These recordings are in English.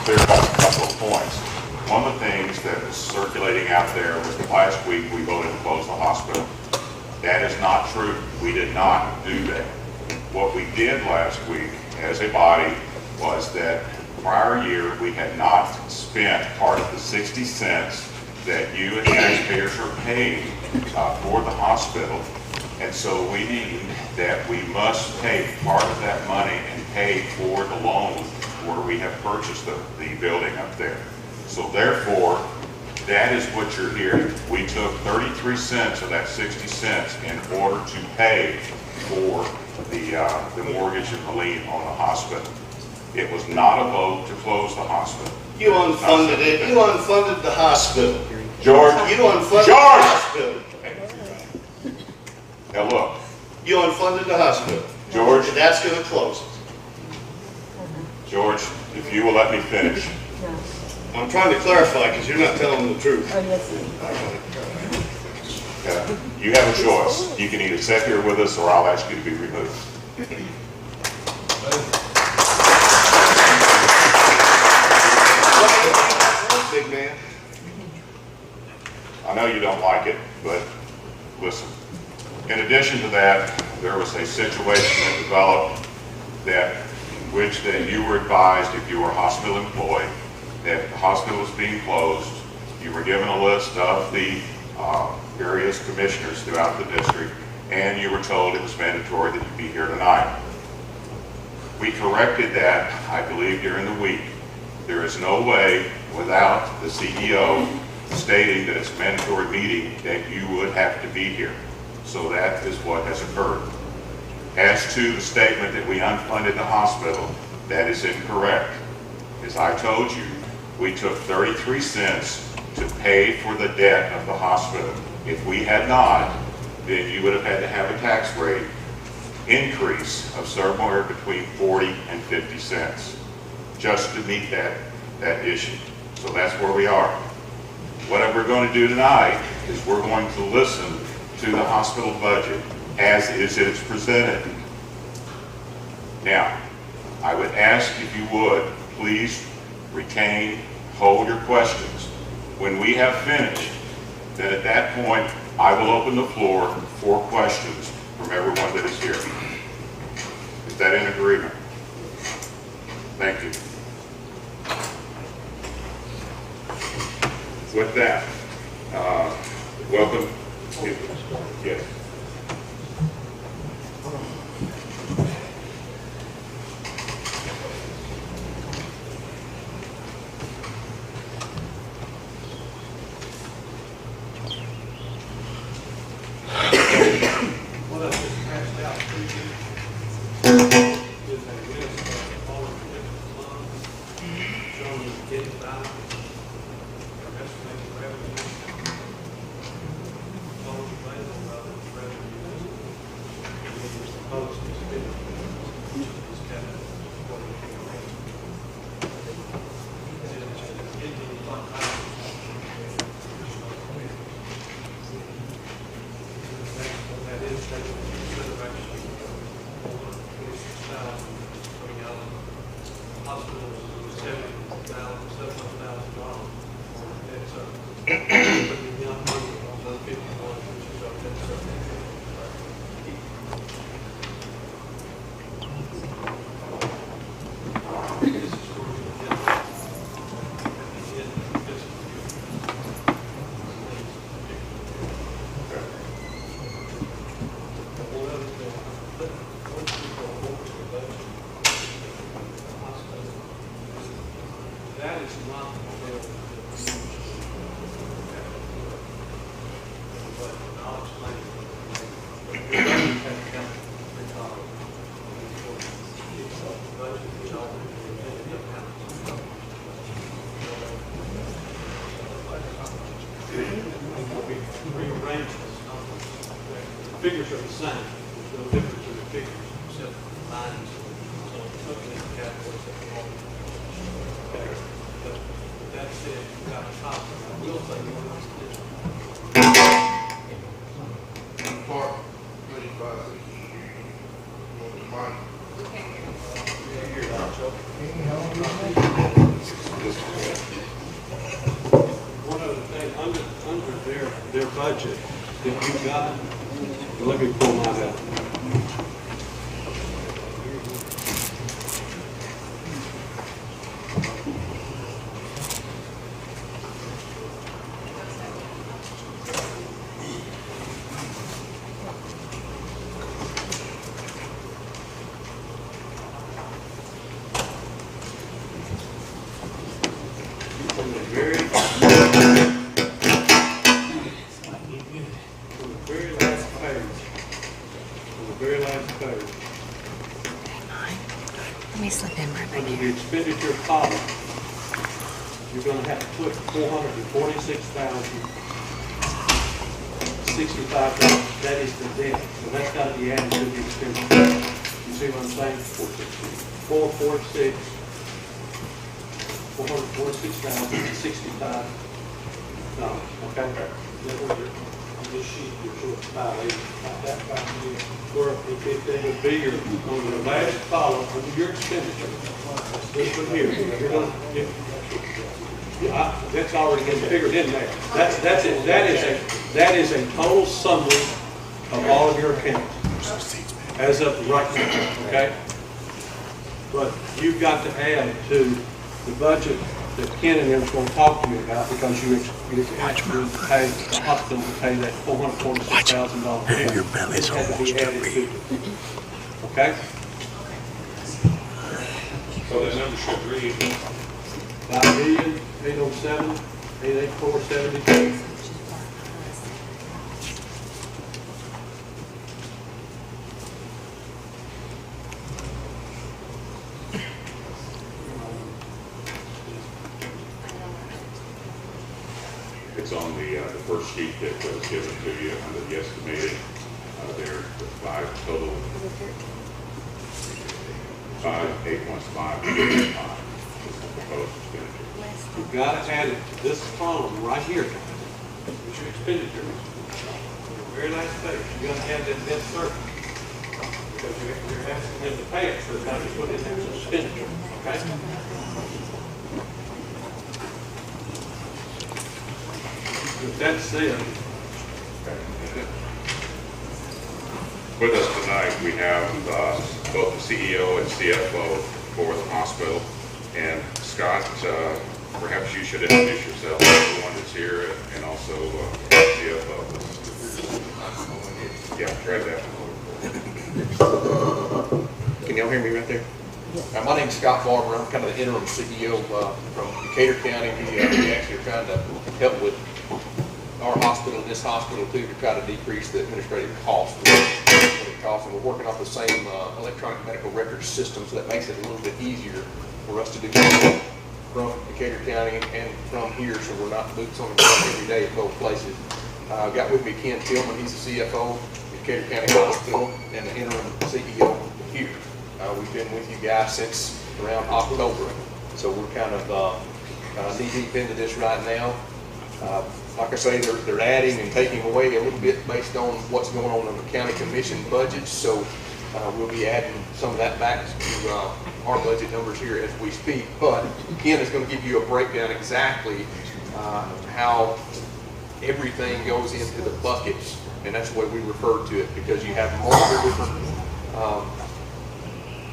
clear up a couple of points. One of the things that was circulating out there was that last week we voted to close the hospital. That is not true. We did not do that. What we did last week as a body was that prior year we had not spent part of the 60 cents that you as taxpayers are paying for the hospital. And so we deemed that we must take part of that money and pay for the loan where we have purchased the building up there. So therefore, that is what you're hearing. We took 33 cents of that 60 cents in order to pay for the mortgage and the lien on the hospital. It was not a vote to close the hospital. You unfunded it. You unfunded the hospital. George. You unfunded George! the hospital. Now look. You unfunded the hospital. George. And that's going to close it. George, if you will let me finish. I'm trying to clarify because you're not telling the truth. Oh, yes. You have a choice. You can either sit here with us or I'll ask you to be removed. Big man. I know you don't like it, but listen. In addition to that, there was a situation that developed in which that you were advised if you were a hospital employee that the hospital was being closed. You were given a list of the various commissioners throughout the district, and you were told it was mandatory that you be here tonight. We corrected that, I believe, during the week. There is no way without the CEO stating that it's a mandatory meeting that you would have to be here. So that is what has occurred. As to the statement that we unfunded the hospital, that is incorrect. As I told you, we took 33 cents to pay for the debt of the hospital. If we had not, then you would have had to have a tax rate increase of somewhere between 40 and 50 cents just to meet that issue. So that's where we are. What we're going to do tonight is we're going to listen to the hospital budget as it's presented. Now, I would ask if you would please hold your questions. When we have finished, then at that point, I will open the floor for questions from everyone that is here. Is that in agreement? Thank you. With that, welcome. Yes. What I just passed out to you is a list of all of the different funds showing the getting balance, estimated revenue, total available revenue, and then proposed expenditures, which is kind of what we can arrange. And getting the fund balance. That is taken into consideration over 26,000 coming out of hospitals, $70,000 for debt service. Putting the young money on the 51, which is our debt service. This is where we get at the end of the fiscal year. That is not the bill that we use. But I'll explain it. But we don't have to count the dollar. The budget is already intended to count. We rearranged this number. The figures are the same. There's no difference in the figures except for the lines. So looking at the categories that we all. But that said, you got a copy. I will say one last thing. Part 35. Mine. Here, I'll show you. budget that you got, let me pull mine out. On the very last page, on the very last page, Let me slip in right back under the here. expenditure column, you're gonna have to put $446,065. That is the debt, so that's gotta be added to the expenditure. You see what I'm saying? 446,065. Okay? That was your, on this sheet, you're short 580, not that 5 million. Or if it would be your, on the last column, under your expenditure, this one here, you're gonna, that's already been figured in there. That's it, that is a total summary of all of your accounts as of right now, okay? But you've got to add to the budget that Ken and them is going to talk to you about, because you asked to pay, the hospital to pay that $446,000 bill. Your belly's It had to be almost added to it. Okay? So the number should read, 5,807,884.72. it's on the first sheet that was given to you under the estimated, there, the five total, 5,815,5 is the proposed expenditure. You've got to add it to this column right here, which your expenditure. On the very last page, you got to add that debt service. Because you're asking them to pay it, so it's got to be put in there as expenditure, okay? With that said, With us tonight, we have both the CEO and CFO for the hospital. And Scott, perhaps you should introduce yourself as the one that's here, and also CFO. Yeah, try that. Can y'all hear me right there? My name's Scott Barber. I'm kind of the interim CEO from Decatur County. We actually are trying to help with our hospital and this hospital too, to try to decrease the administrative cost. And we're working off the same electronic medical record system, so that makes it a little bit easier for us to do business from Decatur County and from here, so we're not boots on the ground every day at both places. I've got with me Ken Tillman. He's the CFO of Decatur County Hospital and the interim CEO here. We've been with you guys since around October, so we're kind of knee deep into this right now. Like I say, they're adding and taking away a little bit based on what's going on in the county commission budget, so we'll be adding some of that back to our budget numbers here as we speak. But Ken is going to give you a breakdown exactly how everything goes into the buckets, and that's the way we refer to it, because you have multiple different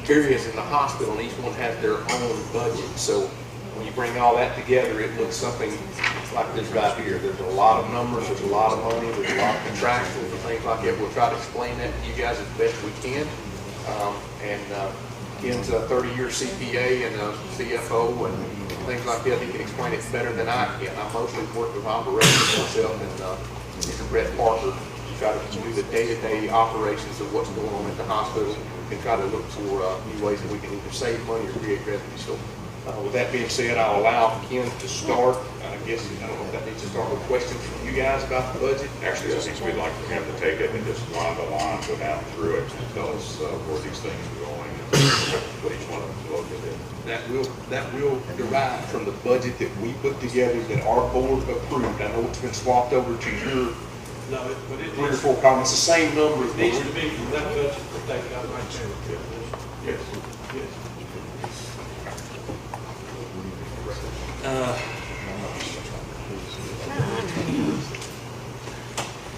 areas in the hospital, and each one has their own budget. So when you bring all that together, it looks something like this right here. There's a lot of numbers, there's a lot of money, there's a lot of contractuals and things like that. We'll try to explain that to you guys as best we can. Ken's a 30-year CPA and a CFO and things like that. He can explain it better than I can. I mostly work with operations myself, and Mr. Brett Parker to try to do the day-to-day operations of what's going on at the hospital and try to look for new ways that we can either save money or create revenue. So with that being said, I'll allow Ken to start. I guess, I don't know if that needs to start with questions from you guys about the budget. Actually, I think we'd like for him to take it and just line by line go down through it and tell us where these things are going and what each one of them is located in. That will derive from the budget that we put together that our board approved. I know it's been swapped over to your no, but it 3 or 4 columns. It's the same number. needs to be from that budget to take it out right there. Yes. Yes.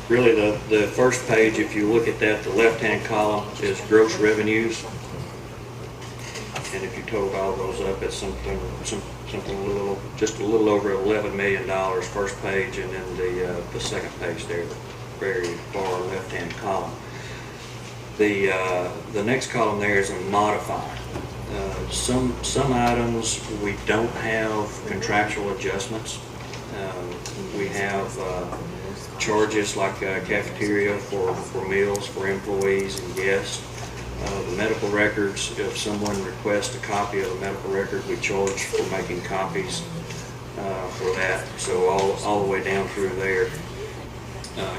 Really, the first page, if you look at that, the left-hand column is gross revenues. And if you total all those up, it's something a little, just a little over $11 million, first page, and then the second page there, the very far left-hand column. The next column there is a modifier. Some items we don't have contractual adjustments. We have charges like cafeteria for meals for employees and guests. The medical records, if someone requests a copy of the medical record, we charge for making copies for that. So all the way down through there,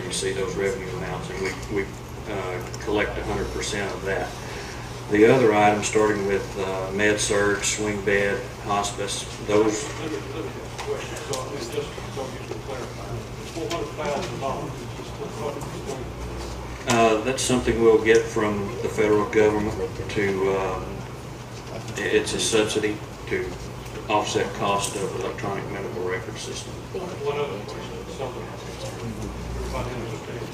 you see those revenue amounts, and we collect 100% of that. The other items, starting with med surg, swing bed, hospice, those. Let me have a question, so it's just so you can clarify. $400,000 is what it's going to. That's something we'll get from the federal government to, it's a subsidy to offset cost of electronic medical record system. One other question, something everybody understands.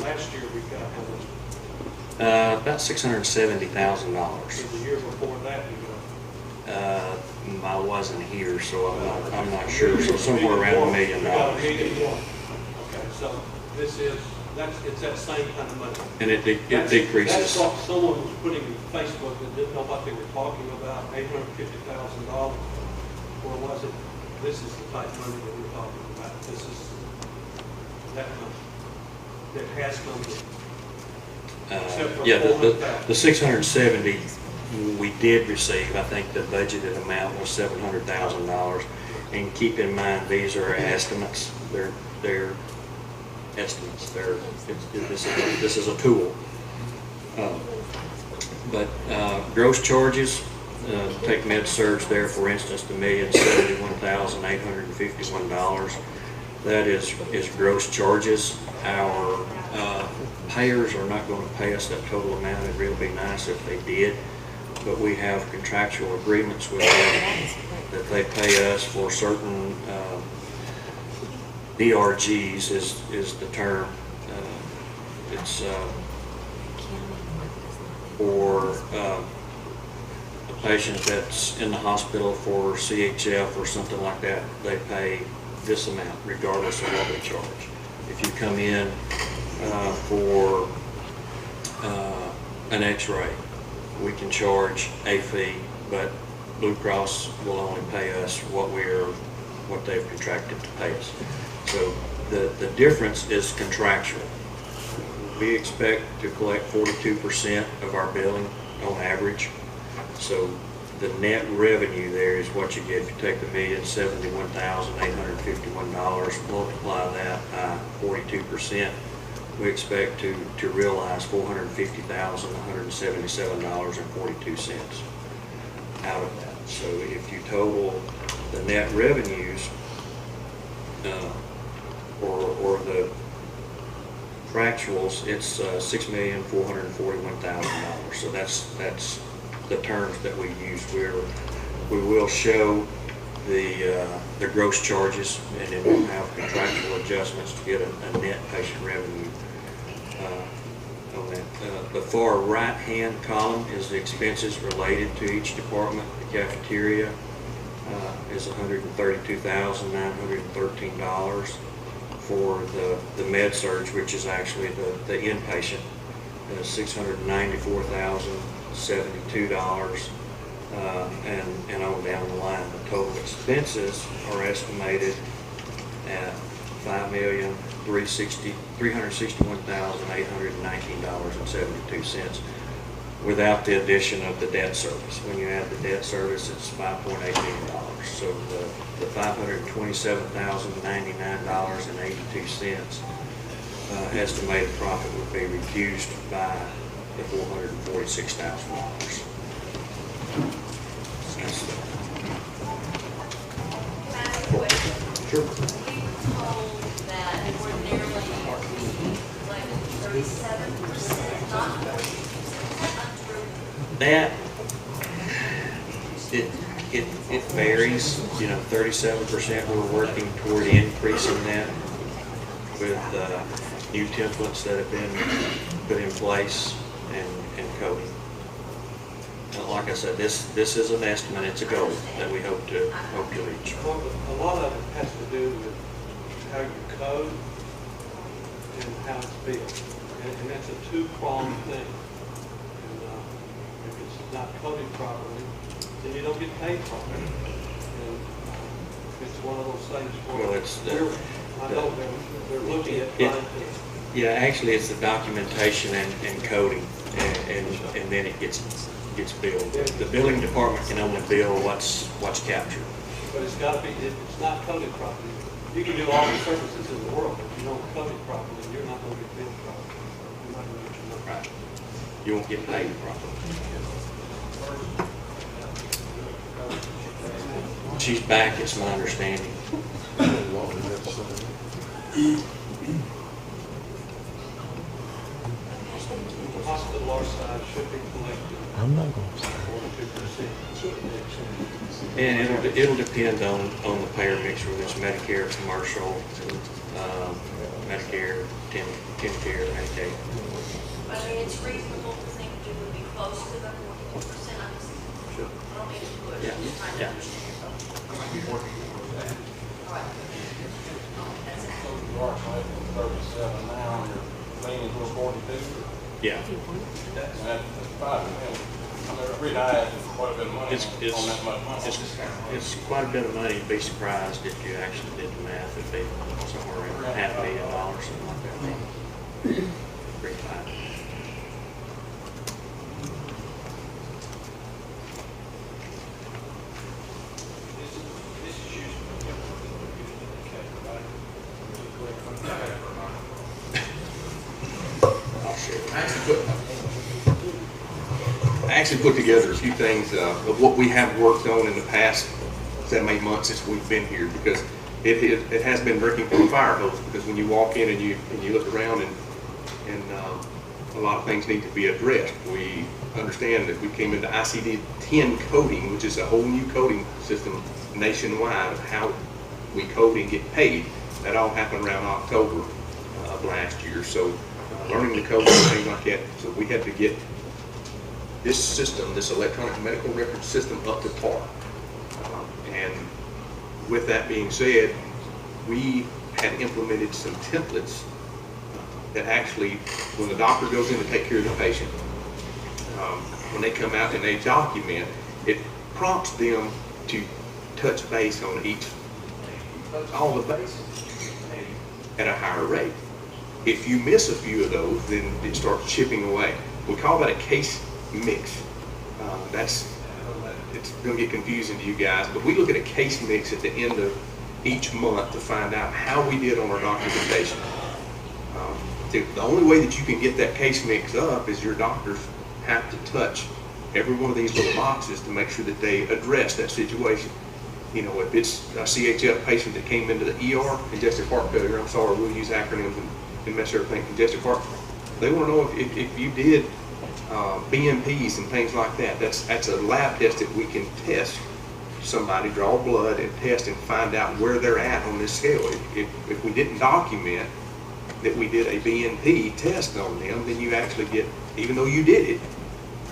Last year we got how much? About $670,000. The year before that we got. I wasn't here, so I'm not sure, so somewhere around $1 million. We got $1 million. Okay, so this is, it's that same kind of money. And it That's decreases. what someone was putting in Facebook that didn't know what they were talking about, $850,000. Or was it, this is the type of money that we're talking about. This is that money that has come in. Except for Yeah, $400,000. the 670 we did receive. I think the budgeted amount was $700,000. And keep in mind, these are estimates. They're estimates. This is a tool. But gross charges, take med surg there, for instance, $1,071,851. That is gross charges. Our payers are not going to pay us that total amount. It'd really be nice if they did, but we have contractual agreements with them that they pay us for certain DRGs is the term. It's for a patient that's in the hospital for CHF or something like that, they pay this amount regardless of what we charge. If you come in for an x-ray, we can charge a fee, but Blue Cross will only pay us what they've contracted to pay us. So the difference is contractual. We expect to collect 42% of our billing on average. So the net revenue there is what you get if you take the $1,071,851, multiply that by 42%. We expect to realize $450,177.42 out of that. So if you total the net revenues or the contractuals, it's $6,441,000. So that's the terms that we use. We will show the gross charges, and then we'll have contractual adjustments to get a net patient revenue on that. The far right-hand column is the expenses related to each department. The cafeteria is $132,913. For the med surg, which is actually the inpatient, $694,072, and on down the line. The total expenses are estimated at $361,819.72 without the addition of the debt service. When you add the debt service, it's $5.8 million. So the $527,099.82 estimated profit would be reduced by the $446,000. Sure. We told that ordinarily we like 37%, not 40%. Is that untrue? That, It varies, 37% we're working toward increasing that with new templates that have been put in place and coding. Like I said, this is an estimate, it's a goal that we hope to reach. Well, a lot of it has to do with how you code and how it's built. And that's a two-pronged thing. And if it's not coded properly, then you don't get paid properly. And it's one of those things Well, where it's I know they're looking at trying to. Yeah, actually, it's the documentation and coding, and then it gets billed. The billing department can only bill what's captured. But it's got to be, it's not coded properly. You can do all the services in the world, but if you don't code it properly, you're not going to get billed properly. You're not going to get your money. Right. You won't get paid properly. She's back, it's my understanding. The hospital our size should be collecting. I'm not going to. 42%. And it'll depend on the payer mix, whether it's Medicare, commercial, Medicare, TennCare, Medicaid. But I mean, it's reasonable to think you would be close to the 42%. I don't mean to push, I'm just trying to Yeah. understand. All right. That's it. You are collecting 37 now, you're leaning to 42. Yeah. That's 5 million. I mean, really, I asked quite a bit of money It's on that much money. it's quite a bit of money. You'd be surprised if you actually did the math. It'd be somewhere around $500,000, something like that. Pretty fine. This is used for I'll share. I actually put together a few things of what we have worked on in the past 7-8 months since we've been here, because it has been drinking from a fire hose. Because when you walk in and you look around and a lot of things need to be addressed. We understand that we came into ICD-10 coding, which is a whole new coding system nationwide of how we code and get paid. That all happened around October of last year. So learning the code and things like that. So we had to get this system, this electronic medical record system, up to par. And with that being said, we had implemented some templates that actually, when the doctor goes in to take care of the patient, when they come out and they document, it prompts them to touch base on all the bases at a higher rate. If you miss a few of those, then it starts chipping away. We call that a case mix. It's going to get confusing to you guys, but we look at a case mix at the end of each month to find out how we did on our documentation. The only way that you can get that case mix up is your doctors have to touch every one of these little boxes to make sure that they address that situation. You know, if it's a CHF patient that came into the ER, congestive heart failure, I'm sorry, we'll use acronyms and mess everything, congestive heart, they want to know if you did BMPs and things like that. That's a lab test that we can test somebody, draw blood and test and find out where they're at on this scale. If we didn't document that we did a BNP test on them, then you actually get, even though you did it,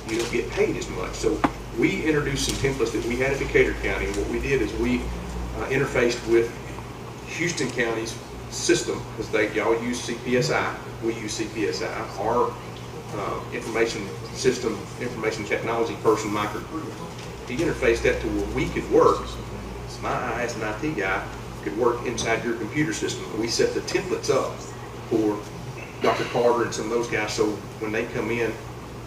you don't get paid as much. So we introduced some templates that we had at Decatur County, and what we did is we interfaced with Houston County's system, because y'all use CPSI, we use CPSI. Our information technology person, Mike Recruiter, he interfaced that to where we could work. My IS and IT guy could work inside your computer system. We set the templates up for Dr. Carter and some of those guys, so when they come in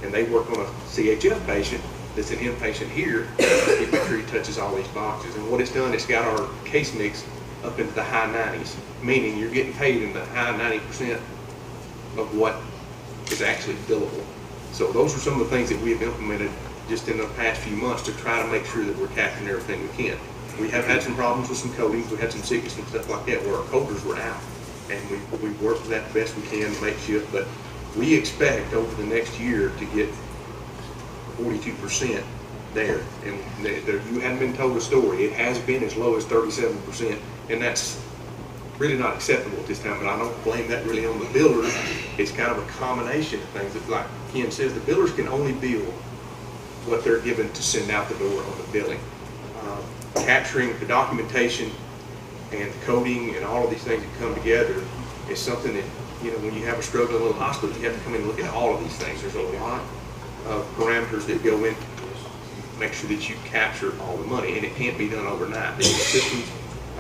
and they work on a CHF patient that's an inpatient here, we make sure he touches all these boxes. And what it's done, it's got our case mix up into the high 90s, meaning you're getting paid in the high 90% of what is actually billable. So those are some of the things that we have implemented just in the past few months to try to make sure that we're capturing everything we can. We have had some problems with some codings. We had some sickness and stuff like that where our coders were out. And we worked with that the best we can to make sure, but we expect over the next year to get 42% there. And you hadn't been told a story. It has been as low as 37%, and that's really not acceptable at this time, but I don't blame that really on the builders. It's kind of a combination of things. That, like Ken says, the builders can only bill what they're given to send out the door on the billing. Capturing the documentation and the coding and all of these things that come together is something that, you know, when you have a struggling little hospital, you have to come in and look at all of these things. There's a lot of parameters that go in to make sure that you capture all the money, and it can't be done overnight. These systems,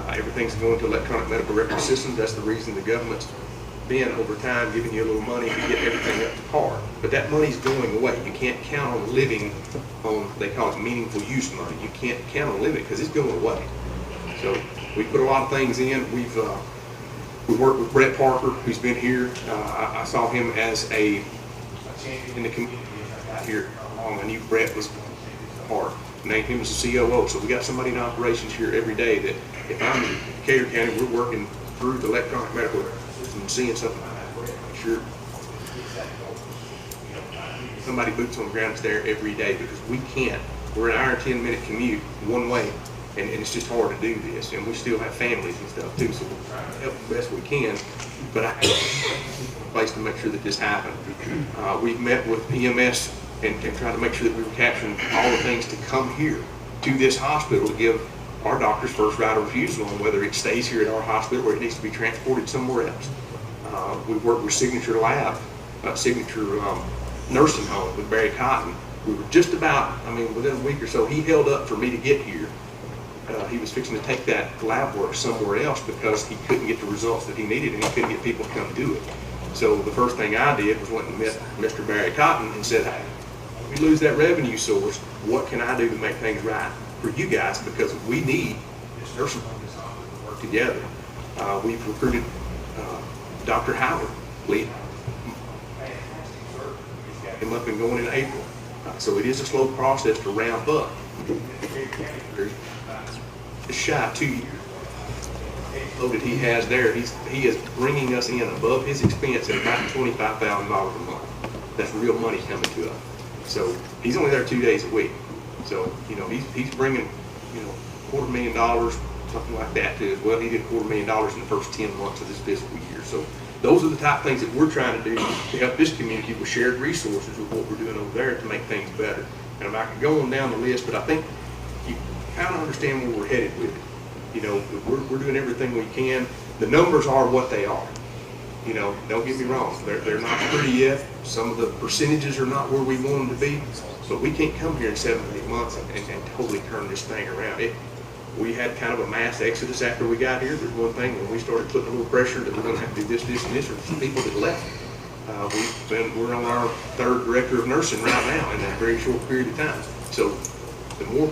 everything's going to electronic medical record systems. That's the reason the government's been over time giving you a little money to get everything up to par. But that money's going away. You can't count on living on, they call it meaningful use money. You can't count on living because it's going away. So we put a lot of things in. We worked with Brett Parker, who's been here. I saw him as a champion in the community here. I knew Brett was hard. Named him as the COO. So we got somebody in operations here every day that if I'm in Decatur County, we're working through the electronic medical system and seeing something like that. Sure. Somebody boots on the ground is there every day because we can't. We're an hour and 10-minute commute one way, and it's just hard to do this. And we still have families and stuff too, so we're trying to help the best we can. But I have a place to make sure that this happened. We've met with EMS and tried to make sure that we were capturing all the things to come here to this hospital to give our doctors first right of refusal on whether it stays here at our hospital or it needs to be transported somewhere else. We worked with Signature Lab, Signature Nursing Home with Barry Cotton. We were just about, I mean, within a week or so, he held up for me to get here. He was fixing to take that lab work somewhere else because he couldn't get the results that he needed and he couldn't get people to come do it. So the first thing I did was went and met Mr. Barry Cotton and said, hey, if we lose that revenue source, what can I do to make things right for you guys? Because we need this nursing home to work together. We've recruited Dr. Howard, Lee. Him up and going in April. So it is a slow process to ramp up. It's shy of 2 years. That he has there, he is bringing us in above his expense at about $25,000 a month. That's real money coming to us. So he's only there 2 days a week. So, you know, he's bringing, you know, $250,000, something like that to us. Well, he did $250,000 in the first 10 months of this fiscal year. So those are the type of things that we're trying to do to help this community with shared resources with what we're doing over there to make things better. And I could go on down the list, but I think you kind of understand where we're headed with it. You know, we're doing everything we can. The numbers are what they are. You know, don't get me wrong, they're not pretty yet. Some of the percentages are not where we want them to be, but we can't come here in 7 or 8 months and totally turn this thing around. We had kind of a mass exodus after we got here. There's one thing, when we started putting a little pressure that we're going to have to do this, and this, or some people that left. We're on our 3rd director of nursing right now in a very short period of time. So the more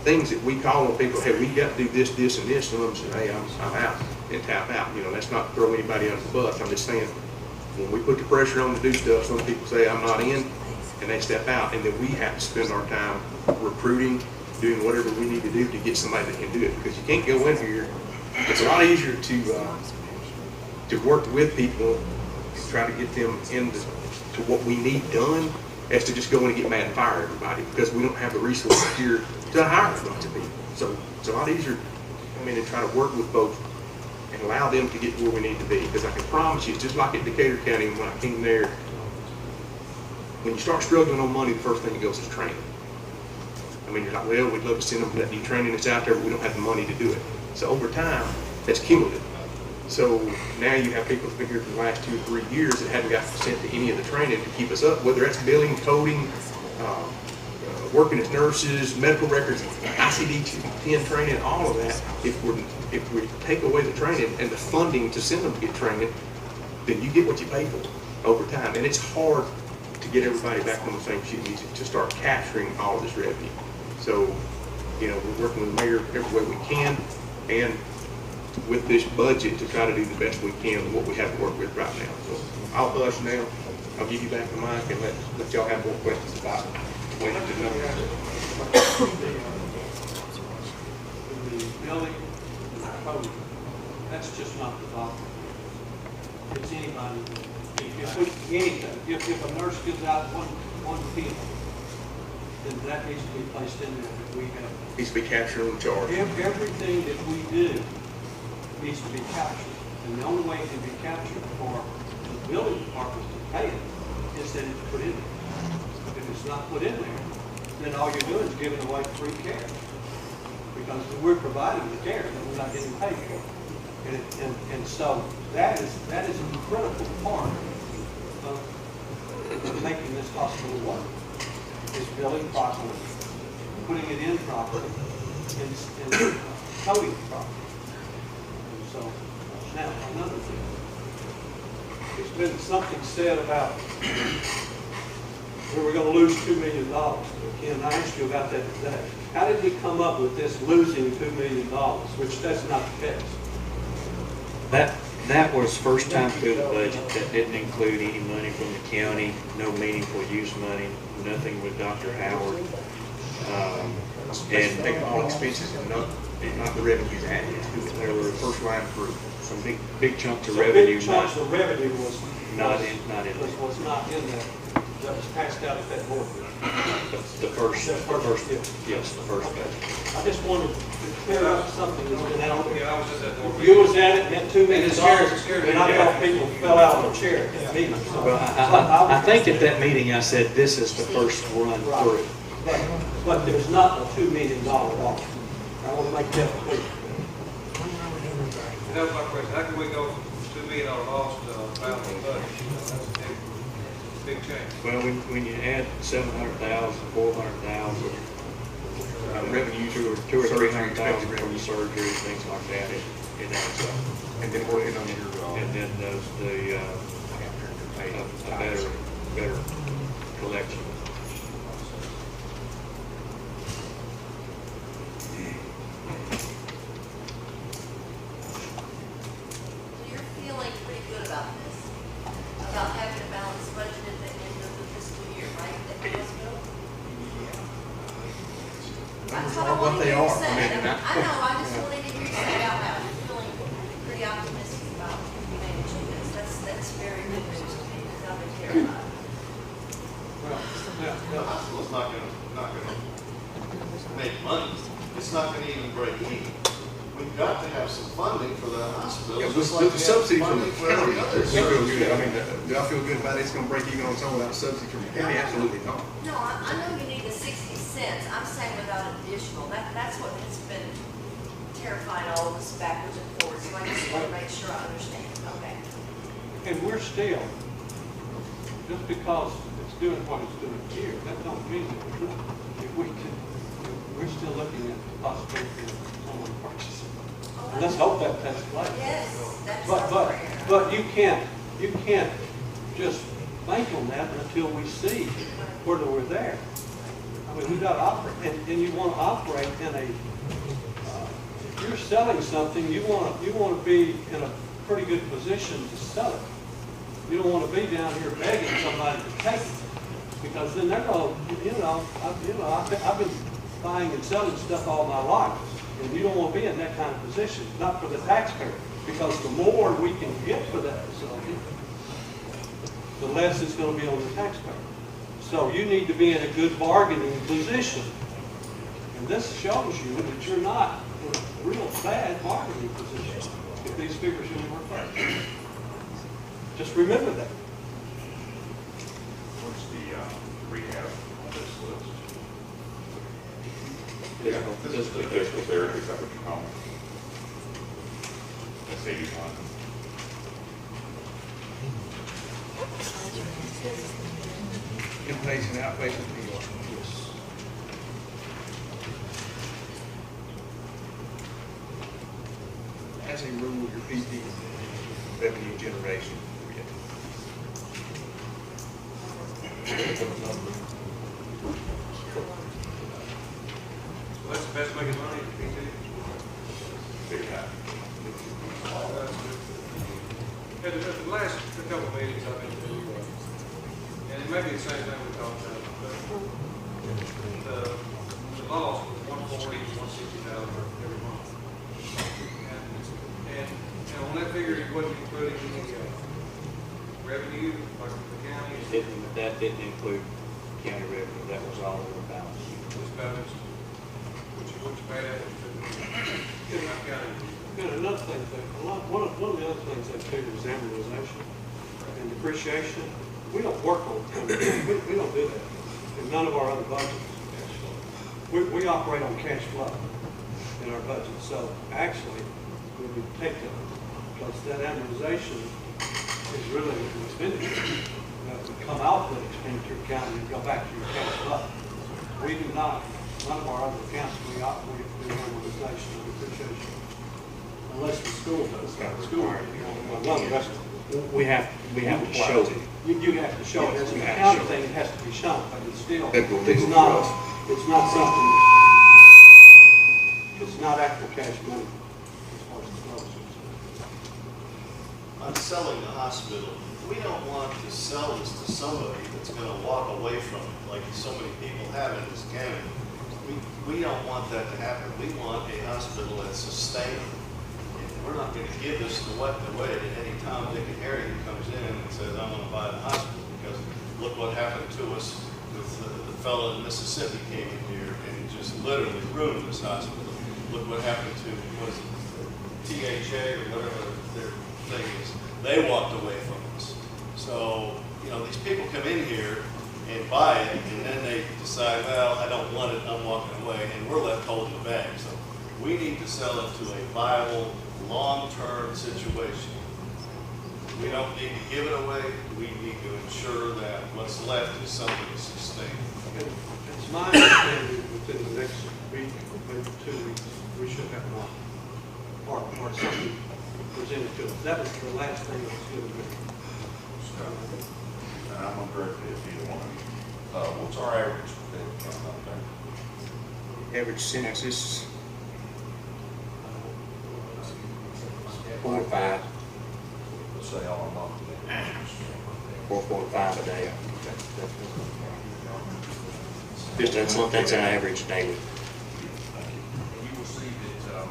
things that we call on people, hey, we got to do this, this, and this, some of them say, hey, I'm out and tap out. You know, that's not throwing anybody under the bus. I'm just saying, when we put the pressure on to do stuff, some people say, I'm not in, and they step out, and then we have to spend our time recruiting, doing whatever we need to do to get somebody that can do it. Because you can't go in here. It's a lot easier to work with people and try to get them into what we need done as to just go in and get mad and fire everybody, because we don't have the resources here to hire a bunch of people. So it's a lot easier to come in and try to work with folks and allow them to get to where we need to be. Because I can promise you, it's just like at Decatur County when I came there, when you start struggling on money, the first thing that goes is training. I mean, you're like, well, we'd love to send them to that new training that's out there, but we don't have the money to do it. So over time, that's cumulative. So now you have people who've been here for the last 2 or 3 years that haven't got sent to any of the training to keep us up, whether that's billing, coding, working as nurses, medical records, ICD-10 training, all of that. If we take away the training and the funding to send them to get training, then you get what you pay for over time. And it's hard to get everybody back on the same sheet of music to start capturing all of this revenue. So, you know, we're working with the mayor every way we can, and with this budget to try to do the best we can with what we have to work with right now. So I'll hush now. I'll give you back the mic and let y'all have more questions about when to know. The building, the code, that's just not the doctor. It's anybody. If a nurse gives out one pill, then that needs to be placed in there, that we have. Needs to be captured on the charge. Everything that we do needs to be captured, and the only way it can be captured for the building department to pay it is that it's put in there. If it's not put in there, then all you're doing is giving away free care. Because we're providing the care that we're not getting paid for. And so that is a critical part of making this hospital work, is billing properly, putting it in properly, and coding it properly. And so, now, another thing. There's been something said about we were going to lose $2 million. Ken, I asked you about that today. How did we come up with this losing $2 million, which that's not the case? That was first time through the budget. That didn't include any money from the county, no meaningful use money, nothing with Dr. Howard. And take all expenses and not the revenues added to it. There were First line through. some big chunks of So revenue big chunks not, of revenue was not in there. was not in that, that was passed out at that board meeting. The first, yeah. yes, the first Okay. budget. I just wanted to clear up something that's been out there. Yeah, I was just at the board You was at it, meant $2 million, And it scared me and I to thought death. people fell out of the chair at that meeting. So- Well, so I think at that meeting I said, this is the first run through. But there's not a $2 million loss. I want to make that clear. That was my question, how can we go from $2 million loss to a balanced budget? That's a big change. Well, when you add 700,000, 400,000, Revenue two or 300,000 from the surgery, things like that, it adds up. and then put it on your, And then a better collection. So you're feeling pretty good about this, about having a balanced budget at the end of the fiscal year, right? At the hospital? That's what I wanted to hear you say. I know, I just wanted to hear you say it out loud. You're feeling pretty optimistic about managing this. That's very good news to me, because I've been terrified. The hospital's not gonna make money. It's not gonna even break even. We've got to have some funding for the hospital. yeah, just the like we have subsidy from the funding for every county. other We feel service. good. I mean, do I feel good about it? It's gonna break even on its own without a subsidy from the county? Absolutely not. No, I know you need the 60 cents. I'm saying without additional. That's what has been terrifying all of us backwards and forwards. So I just want to make sure I understand. Okay. And we're still, just because it's doing what it's doing here, that don't mean that we're not. If we can, we're still looking at the possibility of someone purchasing. And let's hope that takes place. Yes, that's But, our but, prayer. but you can't just bank on that until we see whether we're there. I mean, we've got to operate, and you want to operate in a, if you're selling something, you want to be in a pretty good position to sell it. You don't want to be down here begging somebody to take it, because then they're going, I've been buying and selling stuff all my life, and you don't want to be in that kind of position, not for the taxpayer, because the more we can get for that facility, the less it's going to be on the taxpayer. So you need to be in a good bargaining position, and this shows you that you're not in a real bad bargaining position if these figures really work out. Just remember that. What's the rehab on this list? This is the physical therapy, is that what you call it? That's 81. Inpatient, outpatient, New York. As a rule, your PD revenue generation. So that's the best making money at PT. Big time. At the last couple of meetings I've been to, and it may be the same thing we talked about, but the loss was 140 to 160,000 every month. And on that figure, it wasn't including any revenue, like the county. That didn't include county revenue, that was all in the balance balance, which bad at it, I've got it. And another thing, one of the other things that too is amortization and depreciation. We don't work on, we don't do that in none of our other budgets. We operate on cash flow in our budget. So actually, when we take the, because that amortization is really an expenditure. That would come out of the expenditure account and go back to your cash flow. We do not, none of our other accounts, we operate with amortization and depreciation. Unless the school does. The school, well, the rest of it. We have to show it. You have to show it. As an You have to accounting show it. thing, it has to be shown, but it's still, That will it's legal not, for us. it's not something, it's not actual cash money as far as the flow is concerned. On selling the hospital, we don't want to sell this to somebody that's gonna walk away from it, like so many people have in this county. We don't want that to happen. We want a hospital that's sustainable. And we're not gonna give this away to any Tom, Dick, and Harry who comes in and says, I'm gonna buy the hospital, because look what happened to us with the fellow in Mississippi came in here and just literally ruined this hospital. Look what happened to, what is it, THA or whatever their thing is. They walked away from us. So, you know, these people come in here and buy it, and then they decide, well, I don't want it, I'm walking away, and we're left holding the bag. So we need to sell it to a viable, long-term situation. We don't need to give it away. We need to ensure that what's left is something to sustain. It's my understanding within the next week, maybe 2 weeks, we should have an offer or something presented to us. That was the last thing that was given to me. And I'm gonna correct it if either one of you. What's our average bed count out there? Average census, 4 or 5, Let's say all our monthly. 4 or 5 a day. just a month. That's an average daily. And you will see that,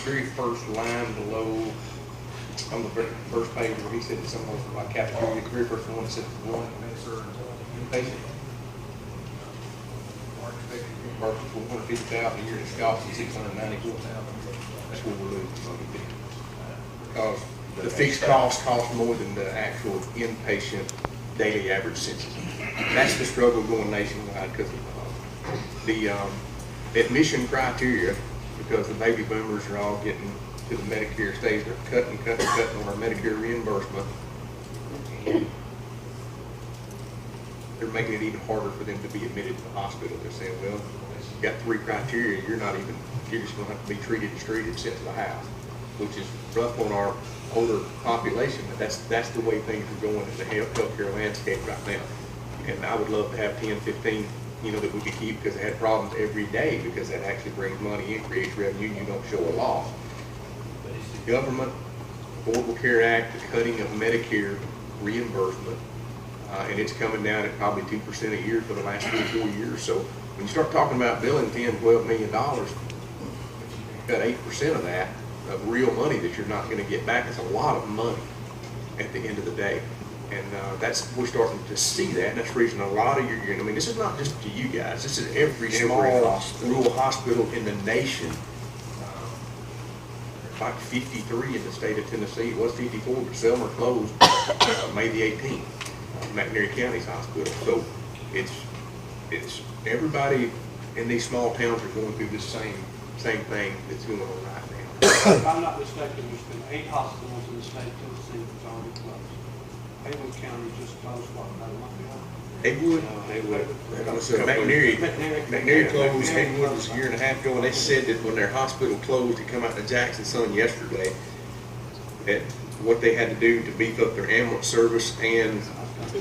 Very first line below, on the very first page where he said something about cafeteria, the very first one, it said one inpatient. Versus 150,000 a year, it's costing 694,000. That's what we're losing money. Because the fixed cost costs more than the actual inpatient daily average census. That's the struggle going nationwide, because the admission criteria, because the baby boomers are all getting to the Medicare stage, they're cutting on our Medicare reimbursement. And they're making it even harder for them to be admitted to the hospital. They're saying, well, you've got 3 criteria, you're just gonna have to be treated and sent to the house, which is rough on our older population, but that's the way things are going in the healthcare landscape right now. And I would love to have 10, 15, that we could keep, because they had problems every day, because that actually brings money in, creates revenue, you don't show a loss. The government, Affordable Care Act, the cutting of Medicare reimbursement, and it's coming down at probably 2% a year for the last 3 or 4 years. So when you start talking about billing $10, $12 million, you've got 8% of that of real money that you're not going to get back. It's a lot of money at the end of the day. And we're starting to see that, and that's the reason a lot of this is not just to you guys, this is every small rural hospital in the nation. Like 53 in the state of Tennessee, it was 54, but Selmer closed May the 18th, McNairy County's hospital. So it's everybody in these small towns are going through this same thing that's going on right now. If I'm not mistaken, there's been 8 hospitals in the state of Tennessee that's already closed. Haywood County just closed, what, about a month ago? Haywood, McNairy closed. Haywood was a year and a half ago, and they said that when their hospital closed, it come out in the Jackson Sun yesterday, that what they had to do to beef up their ambulance service and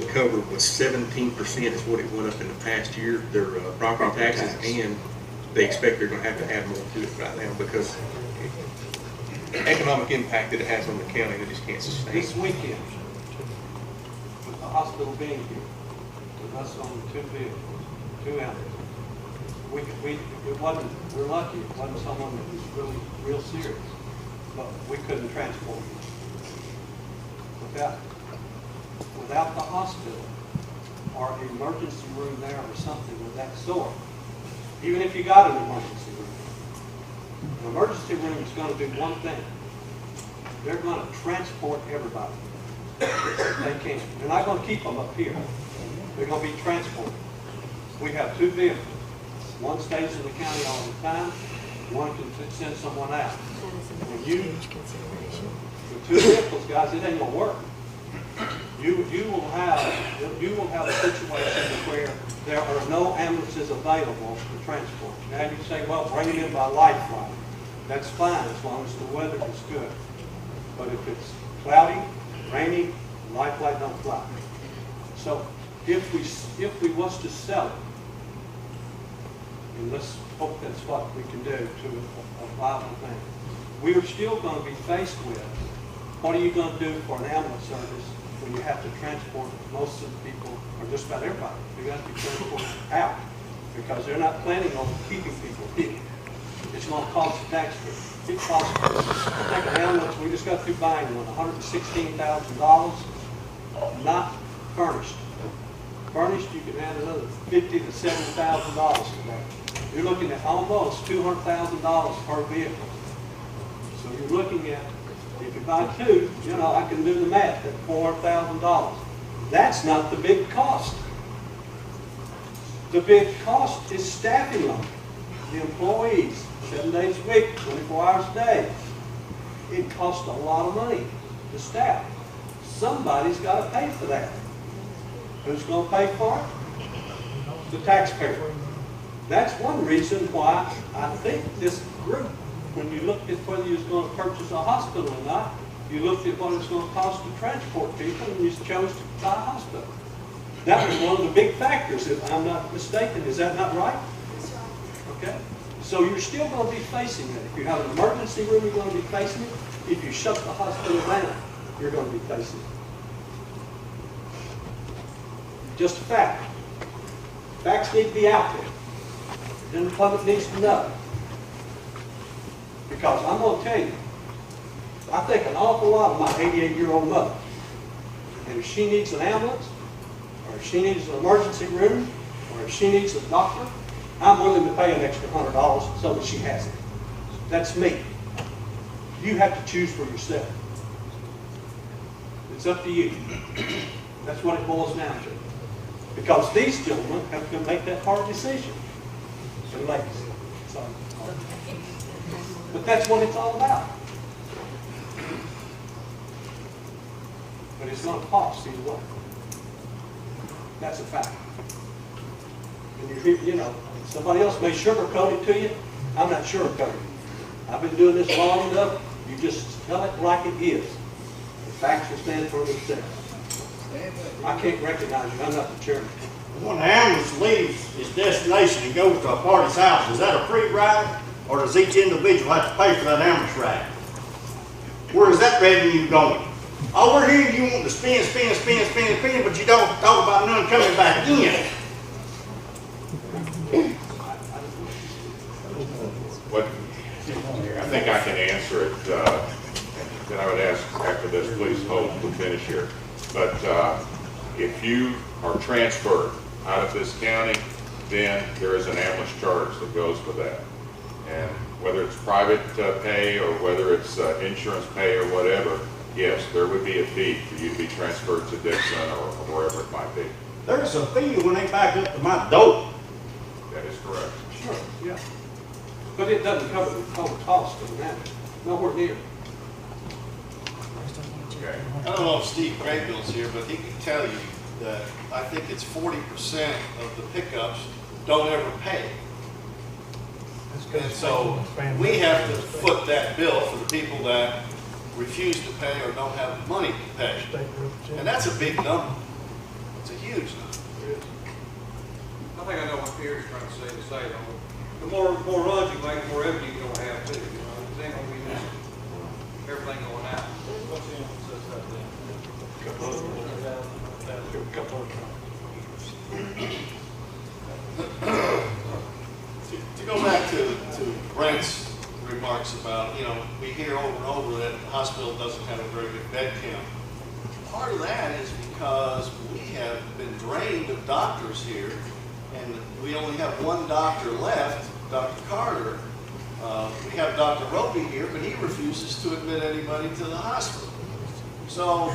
cover was 17% is what it went up in the past year, their property taxes, and they expect they're going to have to add more to it right now, because the economic impact that it has on the county, they just can't sustain. This weekend, with the hospital being here, with us on 2 vehicles, 2 ambulances, we're lucky, it wasn't someone that was really real serious, but we couldn't transport them. Without the hospital, or an emergency room there or something of that sort. Even if you got an emergency room. An emergency room is going to do one thing. They're going to transport everybody. If they can. They're not going to keep them up here. They're going to be transported. We have 2 vehicles. One stays in the county all the time. One can send someone out. When you, with 2 vehicles, guys, it ain't going to work. You will have a situation where there are no ambulances available for transport. Now you say, well, bring it in by lifeline. That's fine as long as the weather is good. But if it's cloudy, rainy, lifeline don't fly. So if we was to sell it, and let's hope that's what we can do to a viable thing, we are still going to be faced with, what are you going to do for an ambulance service when you have to transport most of the people, or just about everybody, you have to be transported out, because they're not planning on keeping people here. It's going to cost the taxpayer. It costs, take an ambulance, we just got through buying one, $116,000, not furnished. Furnished, you can add another $50,000 to $70,000 to that. You're looking at almost $200,000 per vehicle. So you're looking at, if you buy 2, I can do the math at $400,000. That's not the big cost. The big cost is staffing them. The employees, 7 days a week, 24 hours a day. It costs a lot of money to staff. Somebody's got to pay for that. Who's going to pay for it? The taxpayer. That's one reason why I think this group, when you looked at whether you was going to purchase a hospital or not, you looked at what it's going to cost to transport people, and you chose to buy a hospital. That was one of the big factors, if I'm not mistaken. Is that not right? Okay. So you're still going to be facing it. If you have an emergency room, you're going to be facing it. If you shut the hospital down, you're going to be facing it. Just a fact. Facts need to be out there. And the public needs to know. Because I'm going to tell you, I think an awful lot of my 88-year-old mother. And if she needs an ambulance, or if she needs an emergency room, or if she needs a doctor, I'm willing to pay an extra $100 so that she has it. That's me. You have to choose for yourself. It's up to you. That's what it boils down to. Because these gentlemen have to make that hard decision. And ladies. So, but that's what it's all about. But it's going to cost either way. That's a fact. And somebody else may sugarcoat it to you. I'm not sugarcoating it. I've been doing this long enough. You just tell it like it is. The facts will stand for themselves. I can't recognize you. I'm not the chairman. When the ambulance leaves its destination and goes to a party's house, is that a free ride? Or does each individual have to pay for that ambulance ride? Where is that revenue going? All we're hearing you want to spend, but you don't talk about none coming back in. What, I think I can answer it, then I would ask after this, please hold to finish here. But if you are transferred out of this county, then there is an ambulance charge that goes with that. And whether it's private pay or whether it's insurance pay or whatever, yes, there would be a fee for you to be transferred to Dixon or wherever it might be. There's a fee when they back up to my door. That is correct. Sure, yeah. But it doesn't cover the total cost of that. Nowhere near. Okay. I don't know if Steve Graybill's here, but he can tell you that I think it's 40% of the pickups don't ever pay. And so we have to foot that bill for the people that refuse to pay or don't have the money to pay. And that's a big number. It's a huge number. I think I know what Pierre's trying to say. The more runs you make, the more revenue you're gonna have too. It ain't gonna be just everything going out. What's the emphasis of To go back to Brent's remarks about, we hear over and over that the hospital doesn't have a very good bed count. Part of that is because we have been drained of doctors here, and we only have one doctor left, Dr. Carter. We have Dr. Roby here, but he refuses to admit anybody to the hospital. So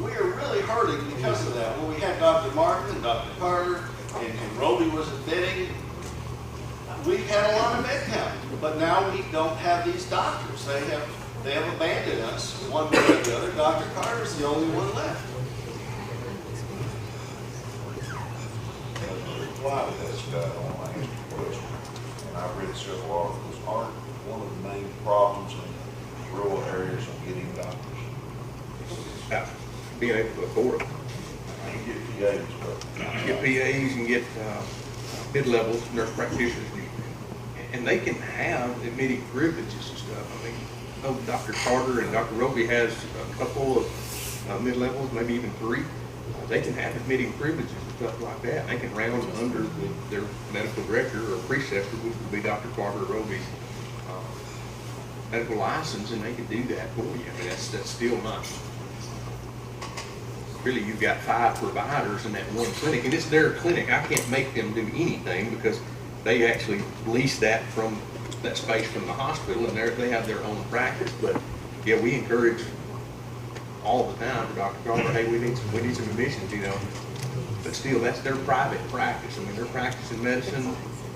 we are really hurting because of that. When we had Dr. Martin and Dr. Carter and Roby was admitting, we had a lot of bed count. But now we don't have these doctors. They have abandoned us one way or the other. Dr. Carter's the only one left. Reply to that, Scott, I want to ask you a question. And I've read several articles. Aren't one of the main problems in rural areas of getting doctors? Being able to afford them. You get PAs, but. Get PAs and get mid-levels, nurse practitioners, and they can have admitting privileges and stuff. I mean, Dr. Carter and Dr. Roby has a couple of mid-levels, maybe even 3. They can have admitting privileges and stuff like that. They can round under their medical director or preceptor, which would be Dr. Carter or Roby's medical license, and they can do that for you. I mean, that's still not. Really, you've got 5 providers in that one clinic, and it's their clinic. I can't make them do anything because they actually lease that from that space from the hospital, and they have their own practice. But yeah, we encourage all the time for Dr. Carter, hey, we need some admissions, you know. But still, that's their private practice. I mean, they're practicing medicine.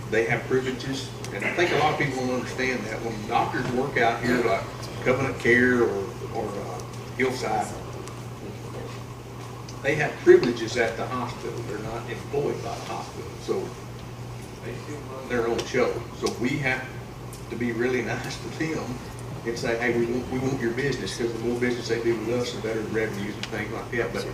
They have privileges, and I think a lot of people don't understand that. When doctors work out here, like Covenant Care or Hillside, they have privileges at the hospital. They're not employed by the hospital, so they run their own show. So we have to be really nice to them and say, hey, we want your business, because the more business they do with us, the better the revenues and things like that. But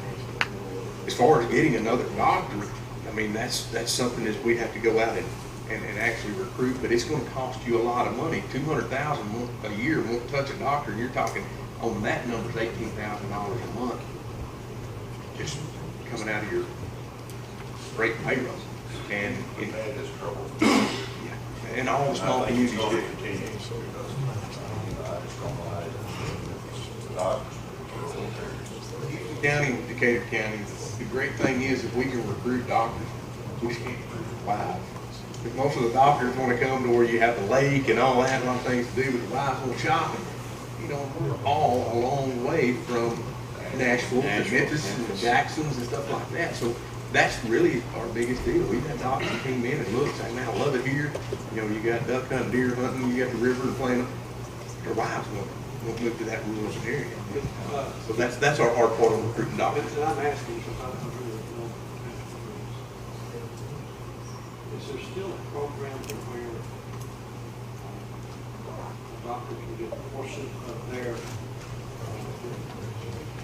as far as getting another doctor, I mean, that's something that we have to go out and actually recruit, but it's going to cost you a lot of money. $200,000 a year won't touch a doctor, and you're talking on that number's $18,000 a month. Just coming out of your rate payroll, and We've had this trouble. yeah, and all the small communities I do. think it's going to continue, so I just don't lie. The doctors. Houston County, Decatur County, the great thing is if we can recruit doctors, we just can't recruit wives. Because most of the doctors want to come to where you have the lake and all that, a lot of things to do with the wives want shopping. You know, we're all a long way from Nashville to Memphis and the Jacksons and stuff like that. So that's really our biggest deal. We've had doctors who came in and looked, saying, man, I love it here. You know, you got duck hunting, deer hunting, you got the river and playing. Their wives won't move to that rural area. So that's our hard part of recruiting doctors. And I'm asking somebody who really don't. Is there still a program where a doctor can get a portion of their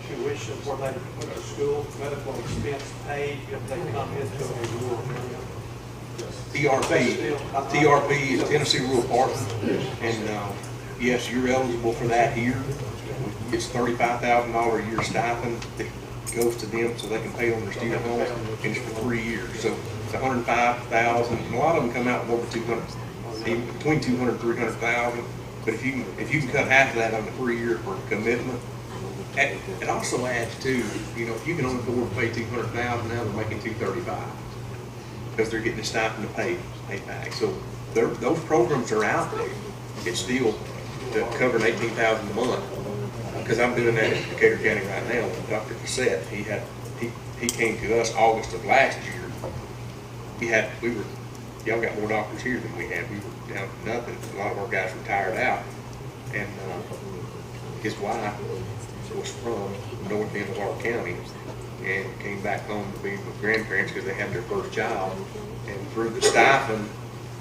tuition for they went to school, medical expense paid if they come into a rural area? TRP is Tennessee Rural Partner, and yes, you're eligible for that here. It's $35,000 a year stipend that goes to them so they can pay on their student loans, and it's for 3 years. So it's $105,000, and a lot of them come out with over 200, even between 200 and 300,000. But if you can cut half of that on the 3-year for commitment, it also adds to, you know, if you can only afford to pay $200,000 now, they're making $235,000 because they're getting a stipend to pay back. So those programs are out there. It's still covering $18,000 a month. Because I'm doing that in Decatur County right now with Dr. Cassette. He came to us August of last year. Y'all got more doctors here than we had. We were down to nothing. A lot of our guys retired out, and his wife was from the north end of our county and came back home to be with grandparents because they had their first child. And through the stipend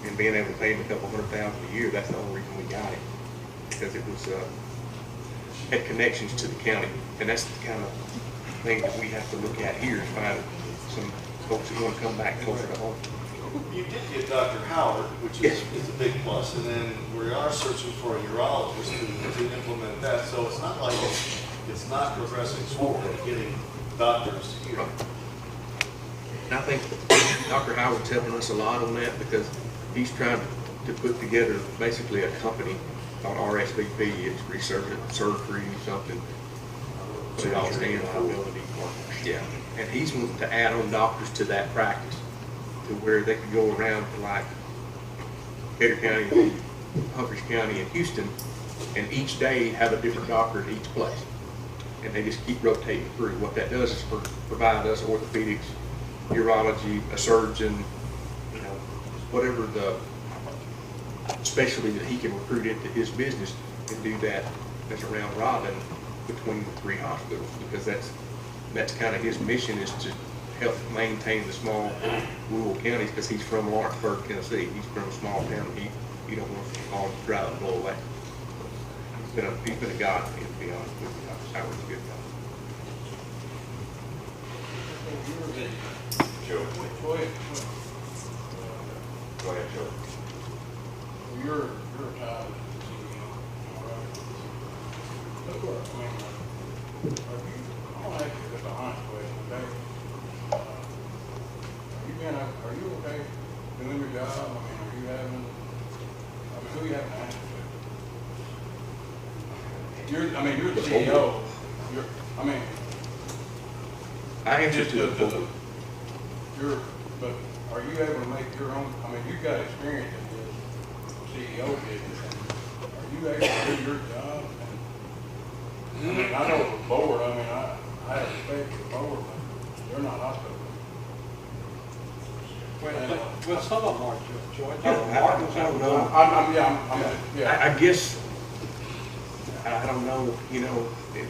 and being able to pay him a couple $100,000 a year, that's the only reason we got it, because it was had connections to the county, and that's the kind of thing that we have to look at here is find some folks that want to come back closer to home. You did get Dr. Howard, which is a big plus, and then we are searching for a urologist to implement that. So it's not like it's not progressing forward, getting doctors here. And I think Dr. Howard's helping us a lot on that because he's trying to put together basically a company called RSVP. It's research surgery something. what it all stands for. Yeah, and he's wanting to add on doctors to that practice, to where they could go around to like Gator County, Humphreys County, and Houston, and each day have a different doctor at each place. And they just keep rotating through. What that does is provide us orthopedics, urology, a surgeon, you know, whatever the specialty that he can recruit into his business, and do that as a round robin between the three hospitals, because that's kind of his mission, is to help maintain the small rural counties, because he's from Lawrenceburg, Tennessee. He's from a small town. He don't want to all drive and blow away. He's been a god, to be honest with you. Howard's a good guy. Joe, Go ahead. go ahead, Joe. You're a child of the CEO, all right? Look where, I mean, I want to ask you just a honest question, okay? Are you okay doing your job? I mean, who are you having to answer to? You're the CEO. I answer to the board. But are you able to make your own, you've got experience in this CEO business, and are you able to do your job? And, I know the board, I have respect for the board, but they're not hospital. Well, some of them are, George. I don't know. Yeah. I guess, I don't know, you know, if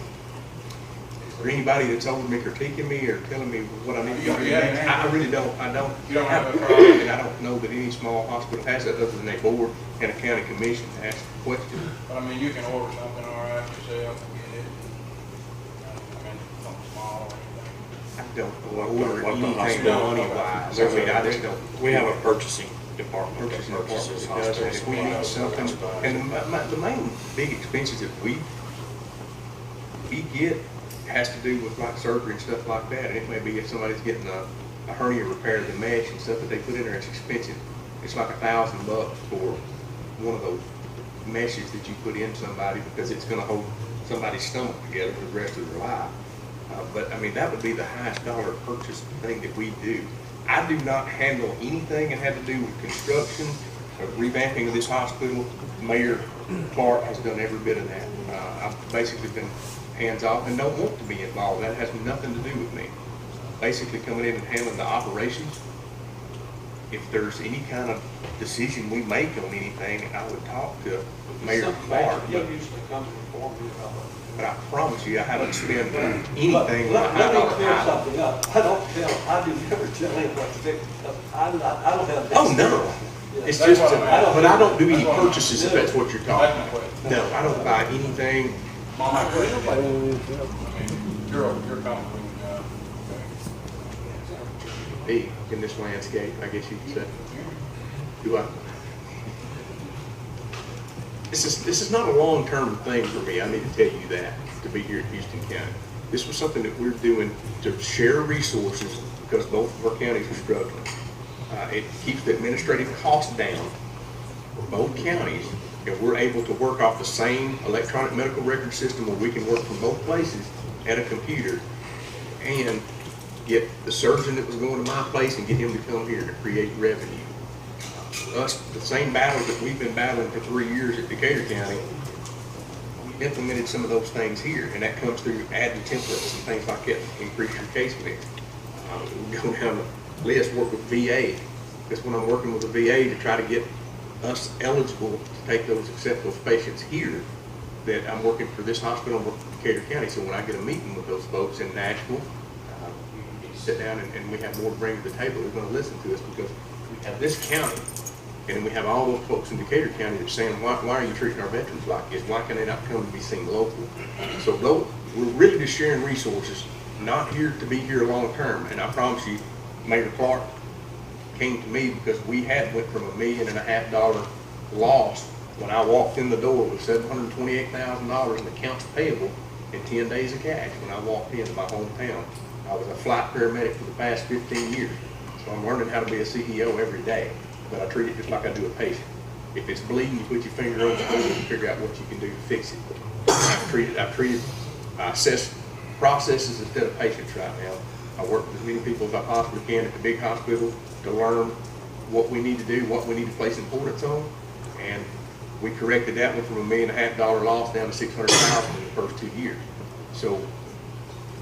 there anybody that's over me critiquing me or telling me what I need to do. I really don't. You don't have a problem? And I don't know that any small hospital has that, other than a board and a county commission to ask the question. But you can order something all right yourself and get it. Something small or anything. I don't What order the anything hospital- money-wise. I mean, I just don't. We have a purchasing department that Purchasing purchases department does that. hospital If we need supplies. something, and the main big expenses that we get has to do with like surgery and stuff like that. And it may be if somebody's getting a hernia repaired, the mesh and stuff that they put in there, it's expensive. It's like $1,000 for one of those meshes that you put in somebody, because it's gonna hold somebody's stomach together for the rest of their life. But I mean, that would be the highest dollar purchase thing that we do. I do not handle anything that had to do with construction or revamping of this hospital. Mayor Clark has done every bit of that. I've basically been hands-off and don't want to be involved. That has nothing to do with me. Basically coming in and handling the operations. If there's any kind of decision we make on anything, I would talk to Mayor Clark. He'll usually come to inform you about it. But I promise you, I haven't spent anything But with a let high me dollar clear item. something up. I do never tell anyone to fix it. I don't have. Oh, no. It's That's just, what I'm asking. but I don't do any That's what I'm purchases if that's what you're talking That's my about. question. No, I don't buy anything. My question, you're comfortable with your job, okay? Big in this landscape, I guess you could say. Do I? This is not a long-term thing for me. I need to tell you that, to be here in Houston County. This was something that we're doing to share resources because both of our counties are struggling. It keeps the administrative costs down for both counties, and we're able to work off the same electronic medical record system where we can work from both places at a computer and get the surgeon that was going to my place and get him to come here to create revenue. Us, the same battles that we've been battling for 3 years at Decatur County, we implemented some of those things here, and that comes through adding templates and things like that to increase your case mix. We go down the list, work with VA. That's when I'm working with the VA to try to get us eligible to take those accept those patients here, that I'm working for this hospital in Decatur County. So when I get a meeting with those folks in Nashville, we sit down and we have more to bring to the table. They're going to listen to us because we have this county, and we have all those folks in Decatur County that are saying, why are you treating our veterans like this? Why can they not come to be seen local? So we're really just sharing resources, not here to be here long term. And I promise you, Mayor Clark came to me because we had went from $1.5 million loss when I walked in the door with $728,000 in accounts payable and 10 days of cash when I walked into my hometown. I was a flight paramedic for the past 15 years, so I'm learning how to be a CEO every day, but I treat it just like I do a patient. If it's bleeding, you put your finger over the hole and figure out what you can do to fix it. I assess processes instead of patients right now. I work with as many people as I possibly can at the big hospital to learn what we need to do, what we need to place importance on. And we corrected that one from $1.5 million loss down to $600,000 in the first 2 years. So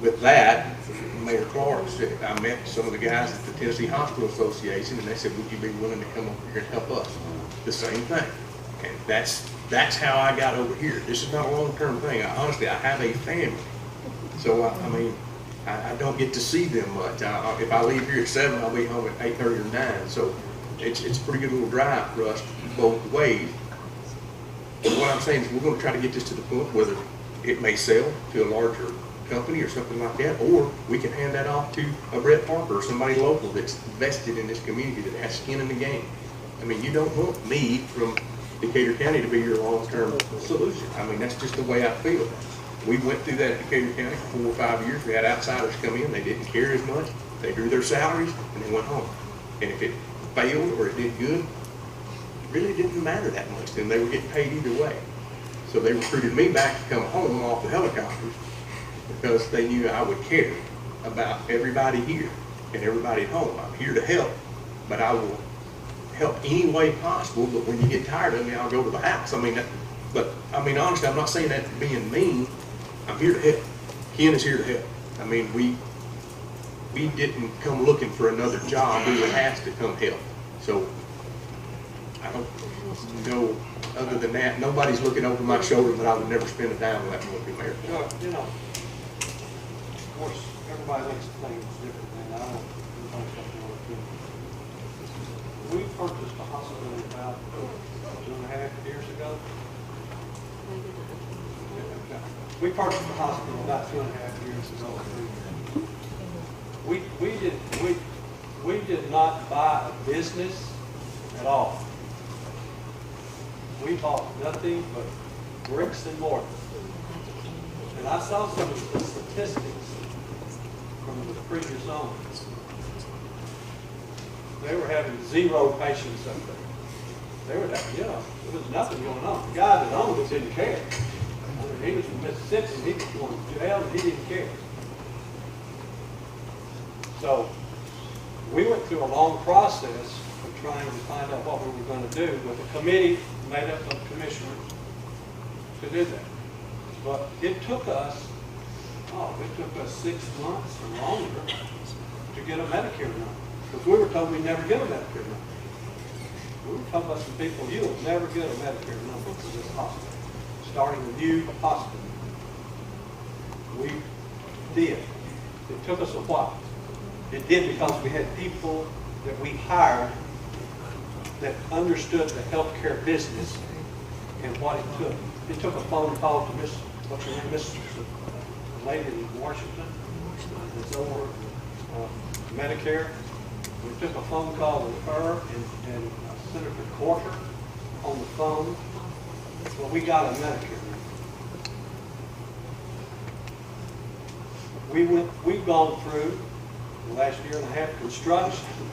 with that, Mayor Clark said, I met some of the guys at the Tennessee Hospital Association, and they said, would you be willing to come over here and help us? The same thing. And that's how I got over here. This is not a long-term thing. Honestly, I have a family. So, I don't get to see them much. If I leave here at 7, I'll be home at 8:30 or 9. So it's a pretty good little drive for us both ways. But what I'm saying is we're going to try to get this to the point whether it may sell to a larger company or something like that, or we can hand that off to a Brett Parker or somebody local that's vested in this community that has skin in the game. I mean, you don't want me from Decatur County to be your long-term solution. I mean, that's just the way I feel. We went through that at Decatur County for 4 or 5 years. We had outsiders come in. They didn't care as much. They drew their salaries and they went home. And if it failed or it did good, it really didn't matter that much. Then they were getting paid either way. So they recruited me back to come home off the helicopters because they knew I would care about everybody here and everybody at home. I'm here to help, but I will help any way possible. But when you get tired of me, I'll go to the house. Honestly, I'm not saying that being mean. I'm here to help. Ken is here to help. I mean, we didn't come looking for another job. We were asked to come help. So I don't know. Other than that, nobody's looking over my shoulder, but I would never spend a dime on that movie, Mayor. You know, of course, everybody looks at things differently, and I don't know something more than we purchased a hospital about 2.5 years ago. We purchased a hospital about 2.5 years ago. We did not buy a business at all. We bought nothing but bricks and mortar. And I saw some of the statistics from the previous owners. They were having 0 patients up there. They were, there was nothing going on. The guy that owned it didn't care. I mean, he was from Mississippi, he was going to jail, and he didn't care. So we went through a long process of trying to find out what we were going to do with a committee made up of commissioners to do that. But it took us 6 months or longer to get a Medicare number. Because we were told we'd never get a Medicare number. We were told by some people, you will never get a Medicare number for this hospital, starting a new hospital. We did. It took us a while. It did because we had people that we hired that understood the healthcare business and what it took. It took a phone call to what's her name, the lady in Washington that's over Medicare. We took a phone call with her and Senator Corker on the phone. Well, we got a Medicare. We've gone through the last 1.5 years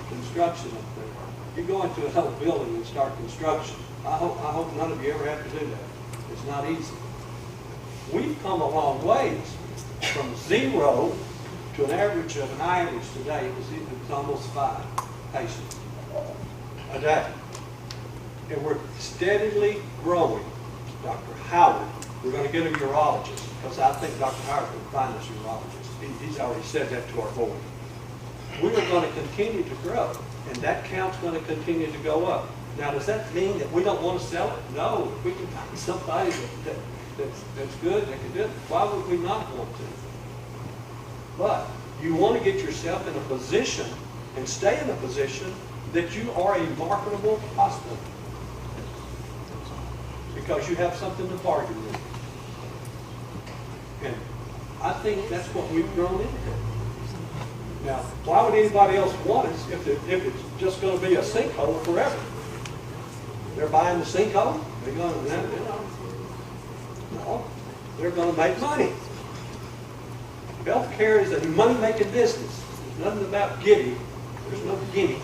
construction up there. You go into another building and start construction. I hope none of you ever have to do that. It's not easy. We've come a long ways from 0 to an average today. It was almost 5 patients a day. And we're steadily growing. Dr. Howard, we're going to get a urologist because I think Dr. Howard can find us a urologist. He's already said that to our board. We are going to continue to grow, and that count's going to continue to go up. Now, does that mean that we don't want to sell it? No. If we can find somebody that's good, that can do it, why would we not want to? But you want to get yourself in a position and stay in a position that you are a marketable hospital because you have something to bargain with. And I think that's what we've grown into. Now, why would anybody else want us if it's just going to be a sinkhole forever? They're buying the sinkhole? They're going to, no, they're going to make money. Healthcare is a money-making business. There's nothing about giving. There's no giving.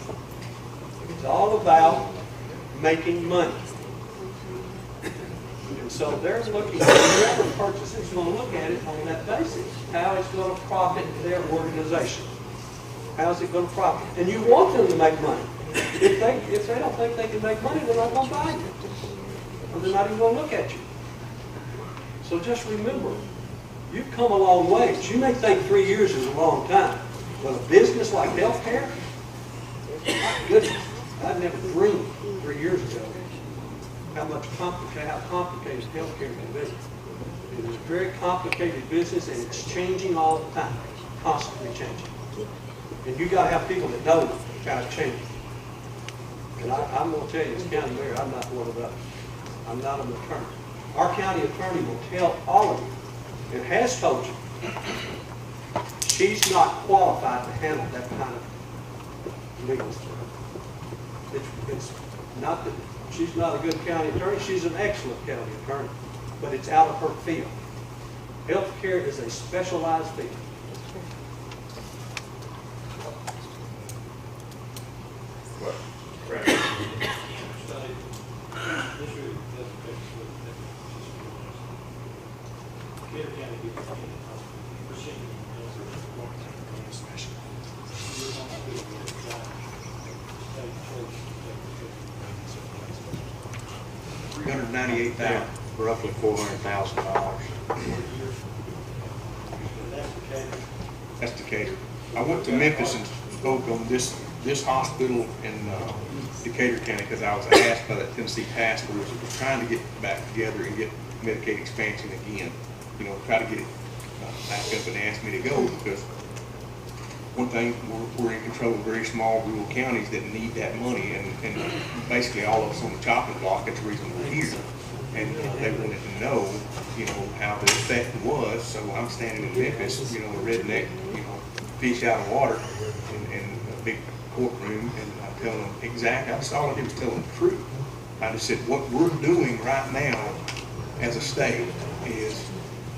It's all about making money. And so they're looking, whoever purchases is going to look at it on that basis, how it's going to profit their organization. How's it going to profit? And you want them to make money. If they don't think they can make money, they're not going to buy you. Or they're not even going to look at you. So just remember, you've come a long ways. You may think 3 years is a long time, but a business like healthcare, my goodness, I never dreamed 3 years ago how complicated healthcare can be. It is a very complicated business, and it's changing all the time, constantly changing. And you got to have people that know how to change. And I'm going to tell you, as county mayor, I'm not one of those. I'm not an attorney. Our county attorney will tell all of you, and has told you, she's not qualified to handle that kind of legal stuff. It's not that she's not a good county attorney. She's an excellent county attorney, but it's out of her field. Healthcare is a specialized field. $398,000, Roughly $400,000. that's Decatur. I went to Memphis and spoke on this hospital in Decatur County because I was asked by that Tennessee task force that was trying to get back together and get Medicaid expansion again. You know, try to get it back up, and asked me to go because one thing, we're in control of very small rural counties that need that money, and basically all of us on the chopping block, that's the reason we're here. And they wanted to know, you know, how the effect was, so I'm standing in Memphis, you know, a redneck, you know, fish out of water in a big courtroom, and I tell them exactly, that's all I did was tell them the truth. I just said, what we're doing right now as a state is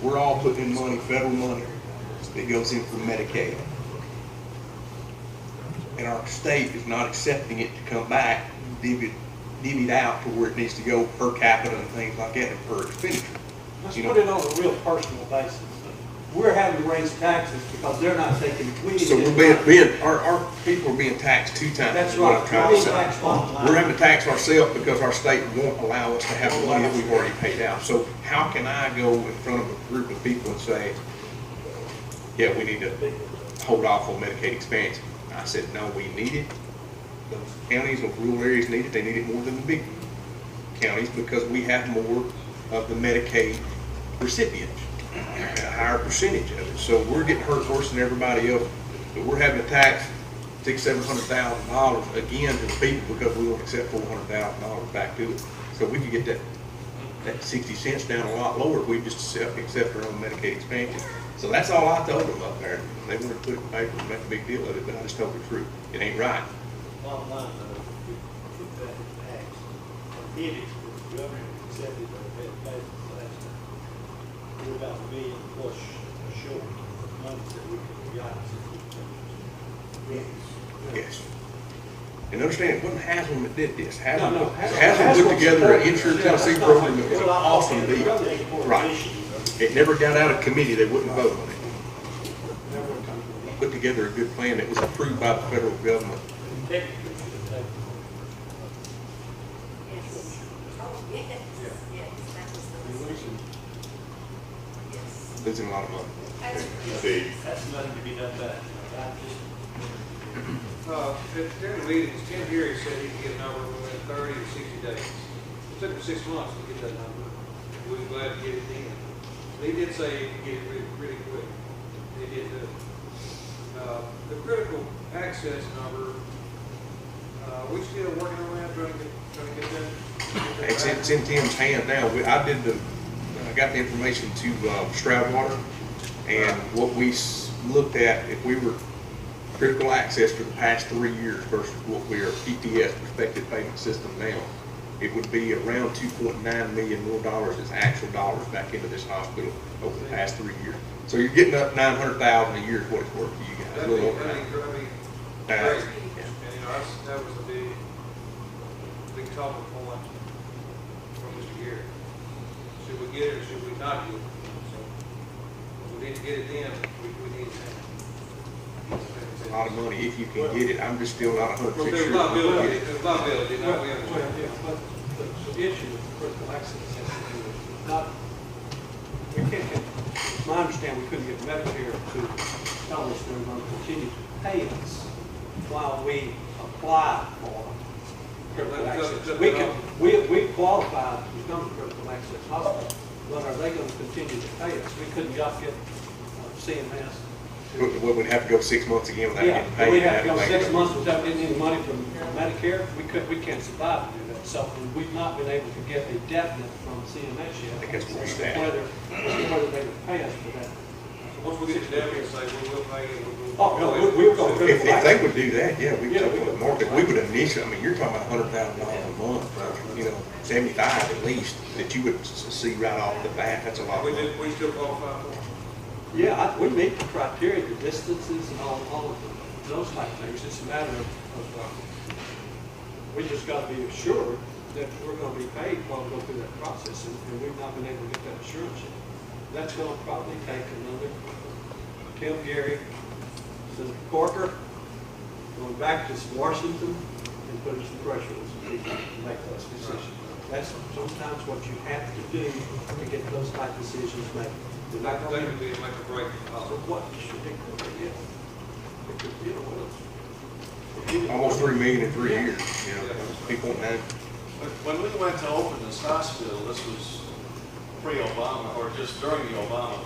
we're all putting in money, federal money, that goes in for Medicaid. And our state is not accepting it to come back, divvied out to where it needs to go per capita and things like that, and per expenditure. Let's You know, put it on a real personal basis. We're having to raise taxes because they're not taking, we need to. so we're our people are being taxed 2 times. That's is what right. I'm trying We're to being say. taxed once. We're having to tax ourselves because our state won't allow us to have the money that we've already paid out. So how can I go in front of a group of people and say, yeah, we need to hold off on Medicaid expansion? I said, no, we need it. Those counties of rural areas need it. They need it more than the big counties because we have more of the Medicaid recipients, a higher percentage of it. So we're getting hurt worse than everybody else. But we're having to tax $600,000-700,000 again to the people because we won't accept $400,000 back to it. So we could get that 60 cents down a lot lower if we just accept our own Medicaid expansion. So that's all I told them up there. They wanted to put it in paper and make a big deal of it, but I just told the truth. It ain't right. Bottom line, though, we put that in tax, and did it, the government accepted or had passed it last time. We're about $1 million plus short of money that we could have gotten since we changed. Yes. And understand, it wasn't Haslam that did this. Haslam No, Haslam put together an Insurance Tennessee program that was an awesome deal. Right. It never got out of committee. They wouldn't vote on it. Put together a good plan that was approved by the federal government. Yes. Oh, yes, yes, that was the list. Yes. Losing a lot of money. That's nothing to be done back. During the meetings, Tim Geary said he could get a number within 30 to 60 days. It took him 6 months to get that number. We were glad to get it in. He did say he could get it really quick. He did do it. The critical access number, we still working on that, trying to get that? It's in Tim's hand now. I got the information to Stroudwater, and what we looked at, if we were critical access for the past 3 years versus what we are PPS, prospective payment system now, it would be around $2.9 million more dollars as actual dollars back into this hospital over the past 3 years. So you're getting up $900,000 a year is what it's worth to you guys. A little over that. Great. And, that was a big talking point from Mr. Geary. should we get it or should we not get it? So, if we need to get it then, we need to have it. It's a lot of money if you can get it. I'm just still not 100% Well, sure. there's liability, now we Well, understand. yeah, but the issue with critical access has to do with not, we can't get, it's my understanding, we couldn't get Medicare to tell us they're going to continue to pay us while we apply for critical access. We can, we qualify to become a critical access hospital, but are they going to continue to pay us? We couldn't just get CMS. We'd have to go 6 months again without Yeah, getting paid. we have to go That'd 6 make- months without getting any money from Medicare. We can't survive to do that. So we've not been able to get a definite from CMS yet. I think that's where we're at. Whether they would pay us for that. So once we get to Debbie and say, we'll pay it, we'll. Oh, no, we're going to. If they would do that, yeah, we Yeah, could we put could. more, but we would initially, I mean, you're talking about $100,000 a month, you know, 75 at least, that you would see right off the bat. That's a lot. We did, we still qualify for it. Yeah, we meet the criteria, the distances and all of those type of things. It's a matter of, we just got to be assured that we're going to be paid while we go through that process, and we've not been able to get that assurance yet. That's going to probably take another, Tim, Gary, Senator Corker, going back to Washington and putting some pressure on some people to make those decisions. That's sometimes what you have to do to get those type of decisions made. They're not They going could be like a break. so what should they do? Yeah. It could, you know, what else? Almost 3 million in 3 years, you know, people won't know. When we went to open this hospital, this was pre-Obama, or just during the Obama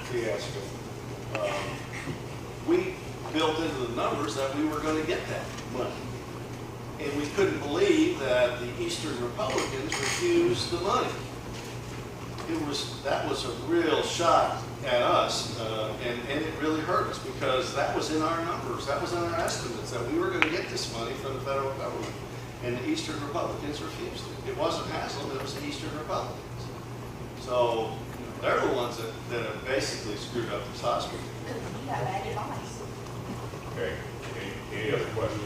fiasco, we built into the numbers that we were going to get that money. And we couldn't believe that the Eastern Republicans refused the money. That was a real shot at us, and it really hurt us because that was in our numbers, that was in our estimates, that we were going to get this money from the federal government. And the Eastern Republicans refused it. It wasn't Haslam, it was the Eastern Republicans. So they're the ones that have basically screwed up this hospital. You have bad advice. Okay, any other questions?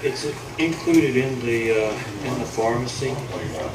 It's included in the pharmacy. 21.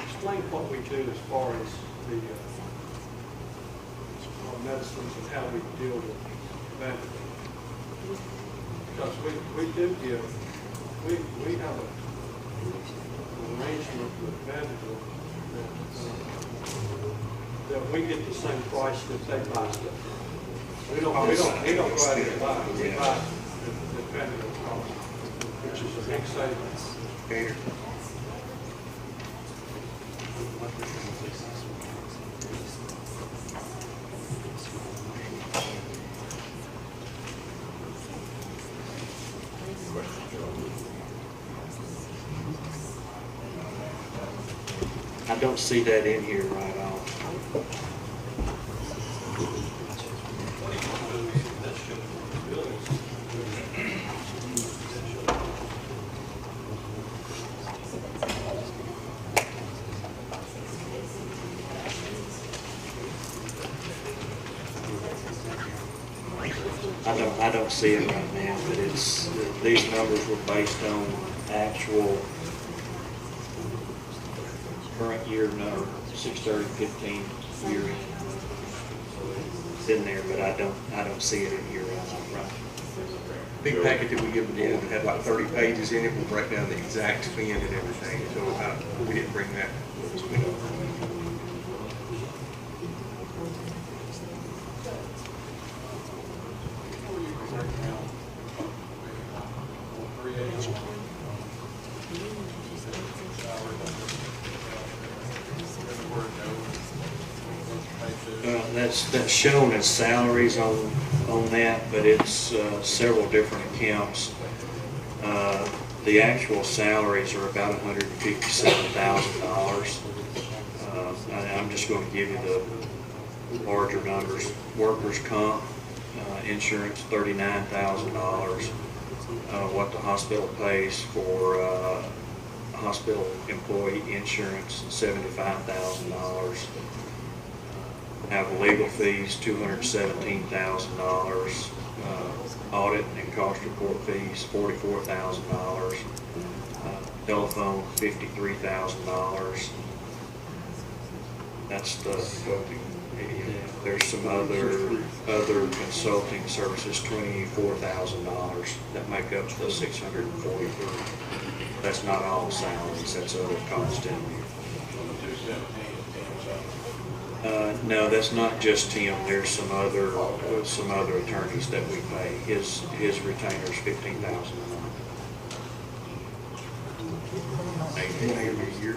Explain what we do as far as the medicines and how we deal with Vanderbilt. Because we do give, we have an arrangement with Vanderbilt that we get the same price that they buy stuff. We don't go out and buy, we buy the Vanderbilt cost, which is a big savings. Gator. I don't see that in here right off. I don't see it right now, but it's, these numbers were based on actual current year number, 6/30/15 year. It's in there, but I don't see it in here right. Big packet that we give them in, that had like 30 pages in it, will break down the exact spend and everything, so we didn't bring that. that's shown as salaries on that, but it's several different accounts. The actual salaries are about $157,000. I'm just going to give you the larger numbers. Workers' comp insurance, $39,000. What the hospital pays for hospital employee insurance, $75,000. Have legal fees, $217,000. Audit and cost report fees, $44,000. Telephone, $53,000. That's the, there's some other consulting services, $24,000 that make up the 643. That's not all salaries, that's other costs in there. No, that's not just him. There's some other attorneys that we pay. His retainer's $15,000 a month. Every year.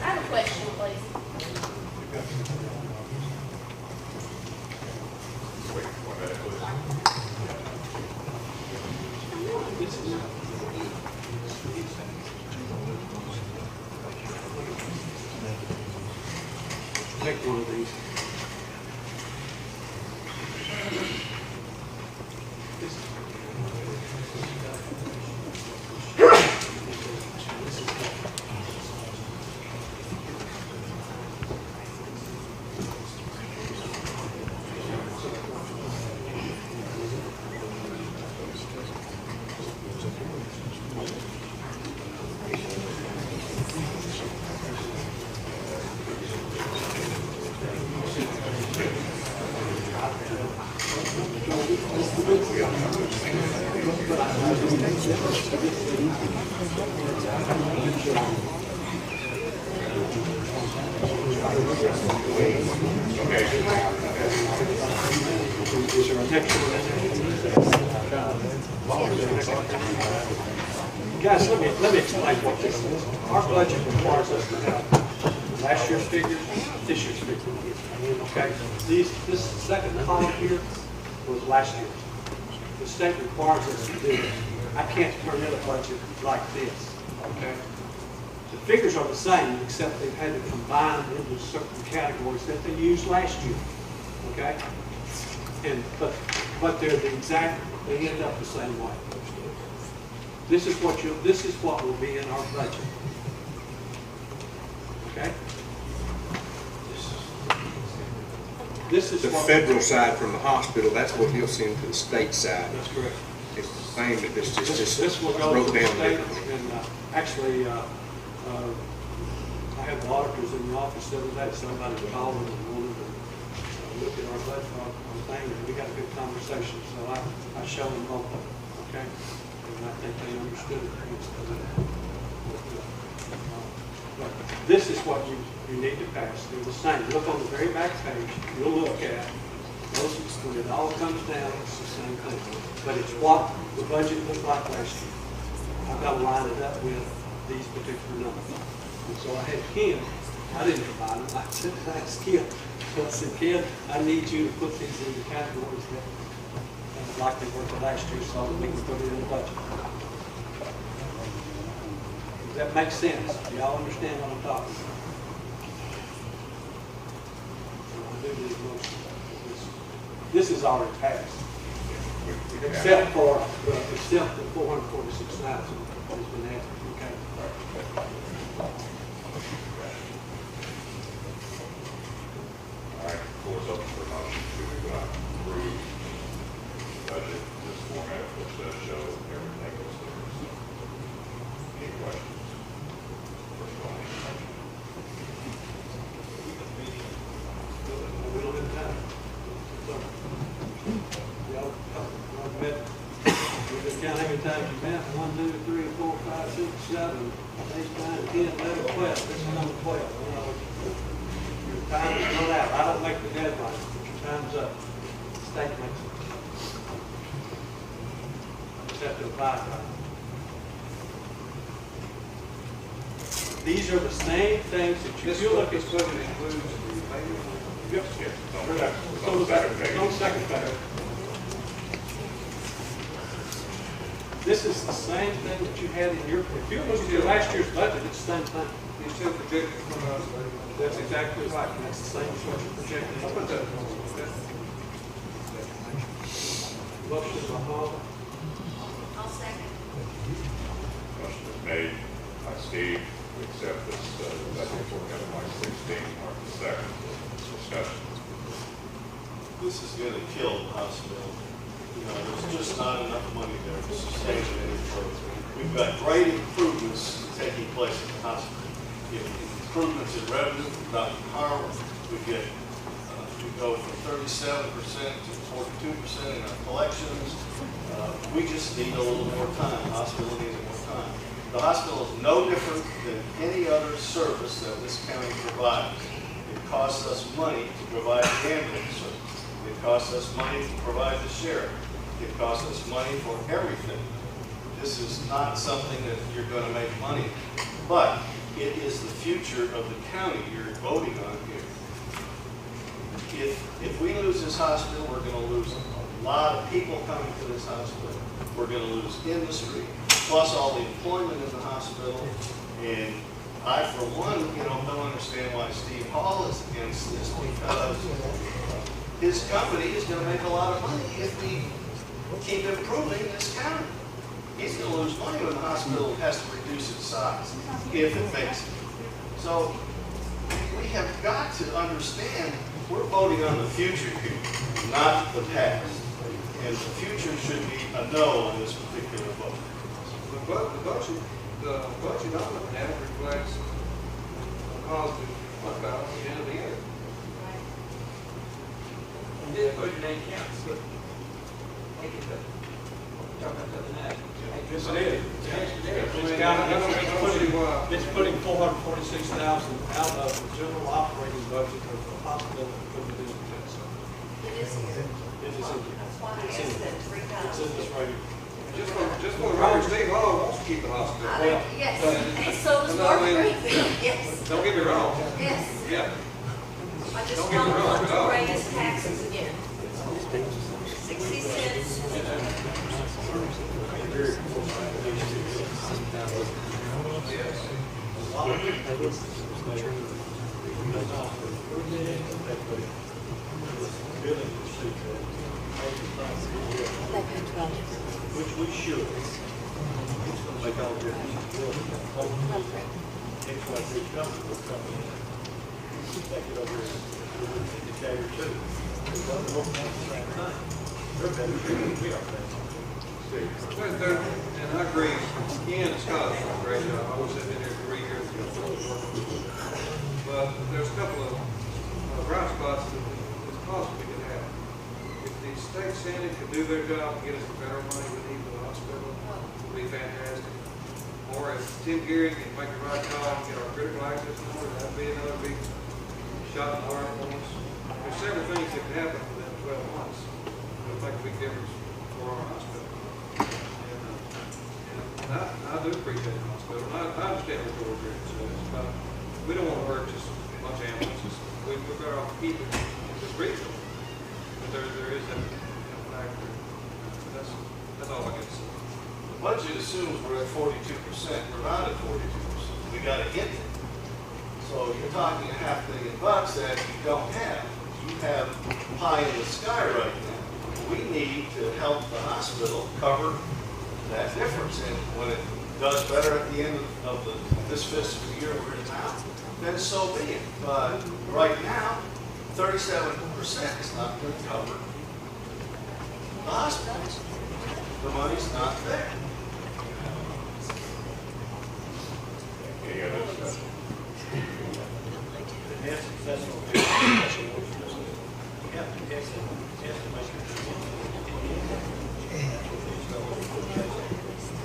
I have a question, please. Take one of these. Guys, let me explain what this is. Our budget requires us to have last year's figures, this year's figures. Okay? This second column here was last year. The state requires us to do it. I can't turn in a budget like this. Okay? The figures are the same, except they've had to combine into certain categories that they used last year. Okay? But they're the exact, they end up the same way. This is what will be in our budget. Okay? This is The what federal side from the hospital, that's what he'll send to the state side. That's correct. It's the same, but this This will go broke to the down state, differently. and actually, I had the auditors in the office the other day, somebody called and wanted to look at our budget, our thing, and we got a good conversation, so I showed them both of them, okay? And I think they understood it. But this is what you need to pass. They're the same. Look on the very back page, you'll look at, those, when it all comes down, it's the same thing. But it's what the budget looked like last year. I've got to line it up with these particular numbers. And so I had Ken, I didn't combine them, I said, ask Ken. So I said, Ken, I need you to put these in the categories that like they were for last year, so that we can put it in the budget. Does that make sense? Do y'all understand what I'm talking about? This is already passed. Except for the 446,000 has been added, okay? All right, floor's open for motion to approve budget, this format, which does show everything that's there. Any questions? First one, any motion? We don't have time. So, y'all met times you count, 1, 2, 3, 4, 5, 6, 7, 8, 9, 10, 11, 12. This is number 12. You know, your time is run out. I don't make the deadline, but your time's up. State makes it. Just have to abide by it. These are the same things that you, This if you look at. this budget includes the remaining. Yep. It's on the second page. On the second page. This is the same thing that you had in your, if you look at your last year's budget, it's the same thing. You still projected from us, That's exactly right, and that's the same as what you're projecting. I'll put that. Motion by Hall, I'll second. Motion is made by Steve to accept this, budget for FY 16, March the 2nd. Discussion. This is gonna kill the hospital. You know, there's just not enough money there to sustain it any further. We've got great improvements taking place at the hospital. Improvements in revenue, Dr. Harwell, we go from 37% to 42% in our collections. We just need a little more time. The hospital needs more time. The hospital is no different than any other service that this county provides. It costs us money to provide the ambulance service. It costs us money to provide the sheriff. It costs us money for everything. This is not something that you're going to make money, but it is the future of the county you're voting on here. If we lose this hospital, we're going to lose a lot of people coming to this hospital. We're going to lose industry, plus all the employment in the hospital. And I, for one, don't understand why Steve Hall is against this, because his company is going to make a lot of money if we keep improving this county. He's going to lose money when the hospital has to reduce its size, if it makes it. So we have got to understand we're voting on the future here, not the past. And the future should be a no on this particular vote. The budget I'm looking at reflects a positive fund balance at the end of the year. This budget ain't counts, but take it to, talk about the other night. yes, it is. It's putting $446,000 out of the general operating budget of the hospital for the district. It is here. It is in here. That's why I It's in asked that 3 times. It's in this right here. Just for the record, Steve Hall wants to keep the hospital. Yes, and so does Mark Greenfield, yes, Don't get me wrong. yes. Yeah. I just Don't get me don't wrong want at all. to raise taxes again. 60 cents. Billing procedure, which we should. It's going to make all the difference. Next one, big company will come in. Take it over in Decatur too. We're working on the same thing. They're better than we are. And I agree, Ian and Scott have done a great job. I wish they'd been here 3 years ago. But there's a couple of bright spots that it's possible we could have. If the state senate could do their job and get us the federal money we need for the hospital, it would be fantastic. Or if Tim Geary can make the right call and get our critical access number, that'd be another big shot in the arm for us. There's several things that could happen within 12 months that would make a big difference for our hospital. And I do appreciate the hospital. I understand what George is about. We don't want to hurt just a bunch of ambulances. We're better off keeping this regional. But there is that factor. That's all I can say. The budget assumes we're at 42%. We're not at 42%. We got to hit it. So you're talking $500,000 that you don't have. You have pie in the sky right now. We need to help the hospital cover that difference. And when it does better at the end of this fiscal year we're in now, then so be it. But right now, 37% is not going to cover the hospitals. The money's not there. Any other discussion? That's what we have to estimate.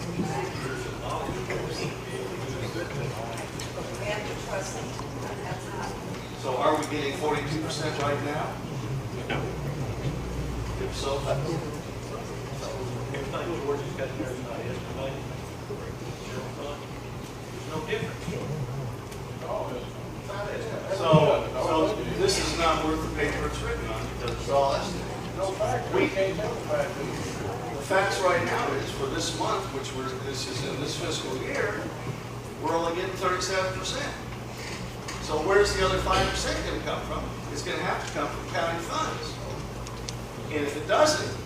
We have to trust them. That's not. So are we getting 42% right now? No. If so, Everything George has got there is not estimated. General fund, there's no difference. so this is not worth the paper it's written on because it's all estimated. The facts right now is for this month, this is in this fiscal year, we're only getting 37%. So where's the other 5% going to come from? It's going to have to come from county funds. And if it doesn't,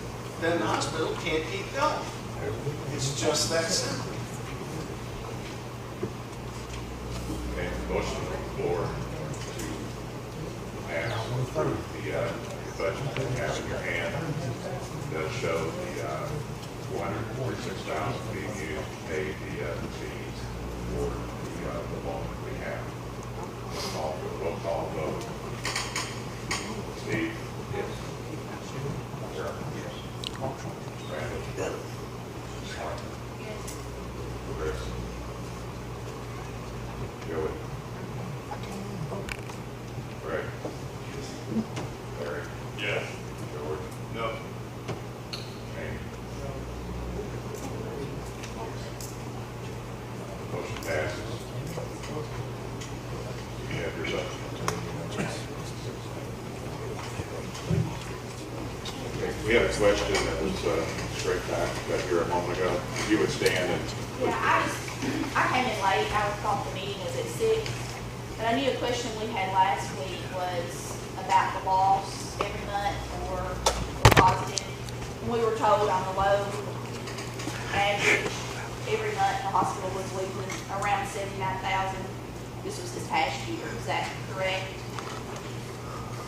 then the hospital can't keep going. It's just that simple. Okay, motion on the floor to pass through the budget that you have in your hand. Does show the $446,000 being used to pay the fees for the loan that we have. We'll call vote. Steve? Yes. Sarah? Yes. Randall? Yes. Mark? Yes. Chris? Joey? Greg? Larry? Yes. George? No. Amy? Motion passes. You have your vote. Okay, we had a question that was straight back here a moment ago. If you would stand and. Yeah, I came in late, I was thought the meeting was at 6, but I knew a question we had last week was about the loss every month or positive. And we were told on the low average, every month the hospital was losing around 79,000. This was this past year, is that correct?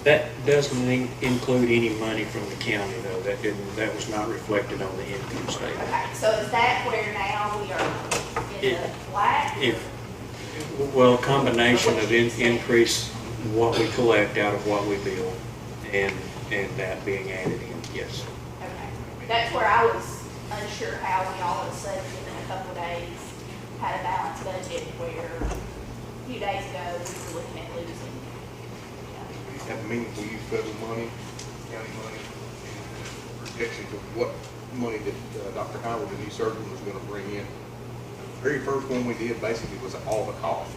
That doesn't include any money from the county, though. That was not reflected on the income statement. Okay, so is that where now we are in the black? Well, a combination of increase what we collect out of what we bill and that being added in, yes. Okay, that's where I was unsure how we all of a sudden, within a couple of days, had a balanced budget where a few days ago, we were looking at losing. Have a meaningful use federal money, county money, and projections of what money that Dr. Howard, the new surgeon, was going to bring in. The very first one we did basically was all the cost.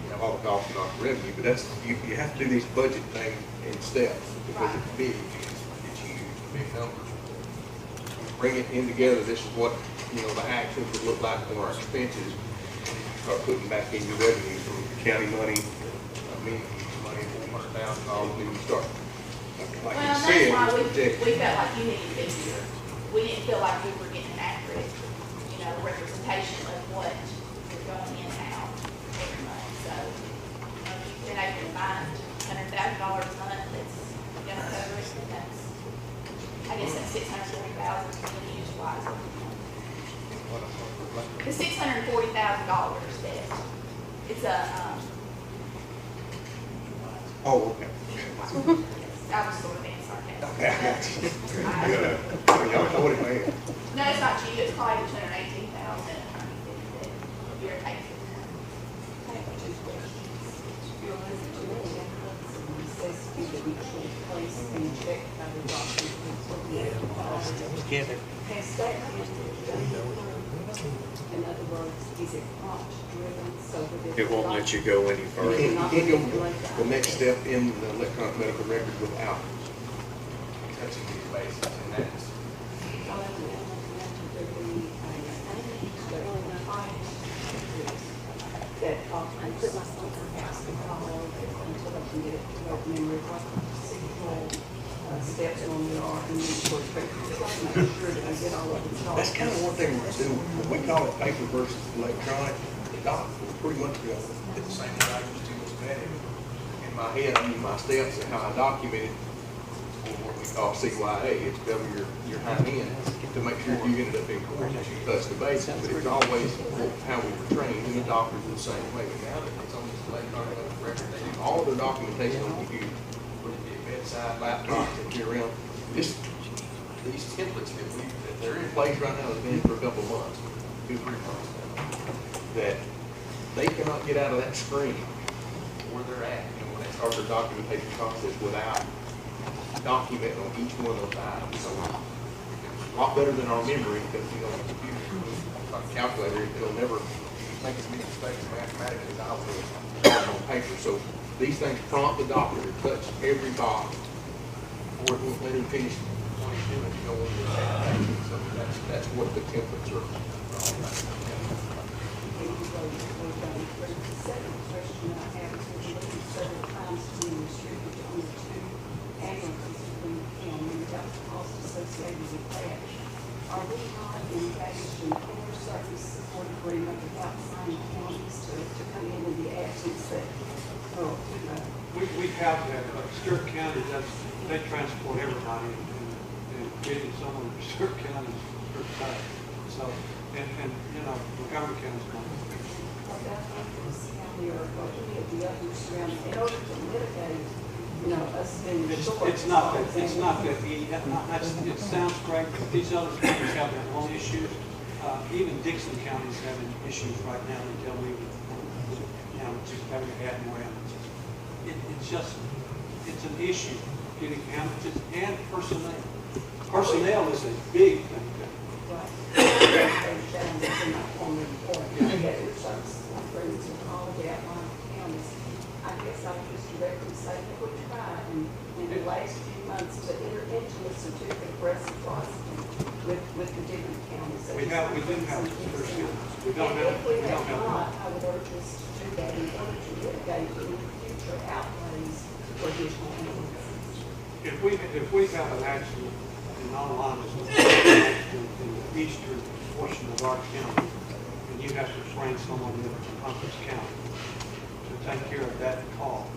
You have all the costs and not the revenue, but that's, you have to do these budget things in steps because it's big, it's huge, big numbers. Bring it in together, this is what, the actions would look like for our expenses. Start putting back in your revenue from county money, money, $400,000, then you start, like Well, you that's said, why project. we felt like you needed to be here. We didn't feel like we were getting an accurate, representation of what is going in and out every month. So, if you've been able to find $100,000 a month that's gonna cover it, that's, I guess that's $640,000 to use wisely. The $640,000 that, it's a, Oh, okay. I was sort of being sarcastic. Okay, I got you. Yeah. Y'all know what it means. No, it's not cheap, it's probably $218,000. You're taking. Together. In other words, is it cost driven so that It won't let you go any You further. can't go the next step in the electronic medical record without touching these bases, and that's. that I put myself in house to follow until I can get it to work memory, what steps on there are, and then sort of make sure that I get all of it. That's kind of one thing we're doing, when we call it paper versus electronic, the doctor will pretty much go at the same way I used to was better. In my head, I mean, my steps and how I document it, or what we call CYA, it's cover your hind end, to make sure you ended up in court, that you touch the bases, but it's always how we were trained, and the doctors are the same way. But now that it's on this electronic record, they do all their documentation on the computer, whether it be a bedside, laptop, sitting around, just these templates that they're in place right now, they've been for a couple of months, 2, 3 months now, that they cannot get out of that screen where they're at, when they start their documentation process without documenting on each one of those items. So it's a lot better than our memory, because, the computer, like a calculator, it'll never make as many mistakes mathematically as I will on paper. So these things prompt the doctor to touch every box before it won't let him finish what he's doing to go on to the next page. So that's what the templates are all about. The second question I have is, we've looked several times to be restricted to only 2 ambulances within the county, without the cost associated with that. Are we not engaged in core service support agreement with outside counties to come in the absence that, We have that, Stewart County does, they transport everybody, and getting someone to Stewart County is pretty tough. So, and Montgomery County's not. what about Humphreys County or any of the others surrounding, in order to mitigate, us being short? It's not that easy. It sounds great, but these other counties have their own issues. Even Dixon County is having issues right now. They tell me, just having to add more ambulances. It's an issue getting ambulances and personnel. Personnel is a big thing. I guess I would just directly say that we tried in the last few months to enter into a certificate of reciprocity with the different counties. We do have We don't have. If we have not, I would urge us to do that in order to mitigate any future outlays for additional ambulances. If we have an accident in our line in the eastern portion of our county, and you have to train someone in Humphreys County to take care of that call,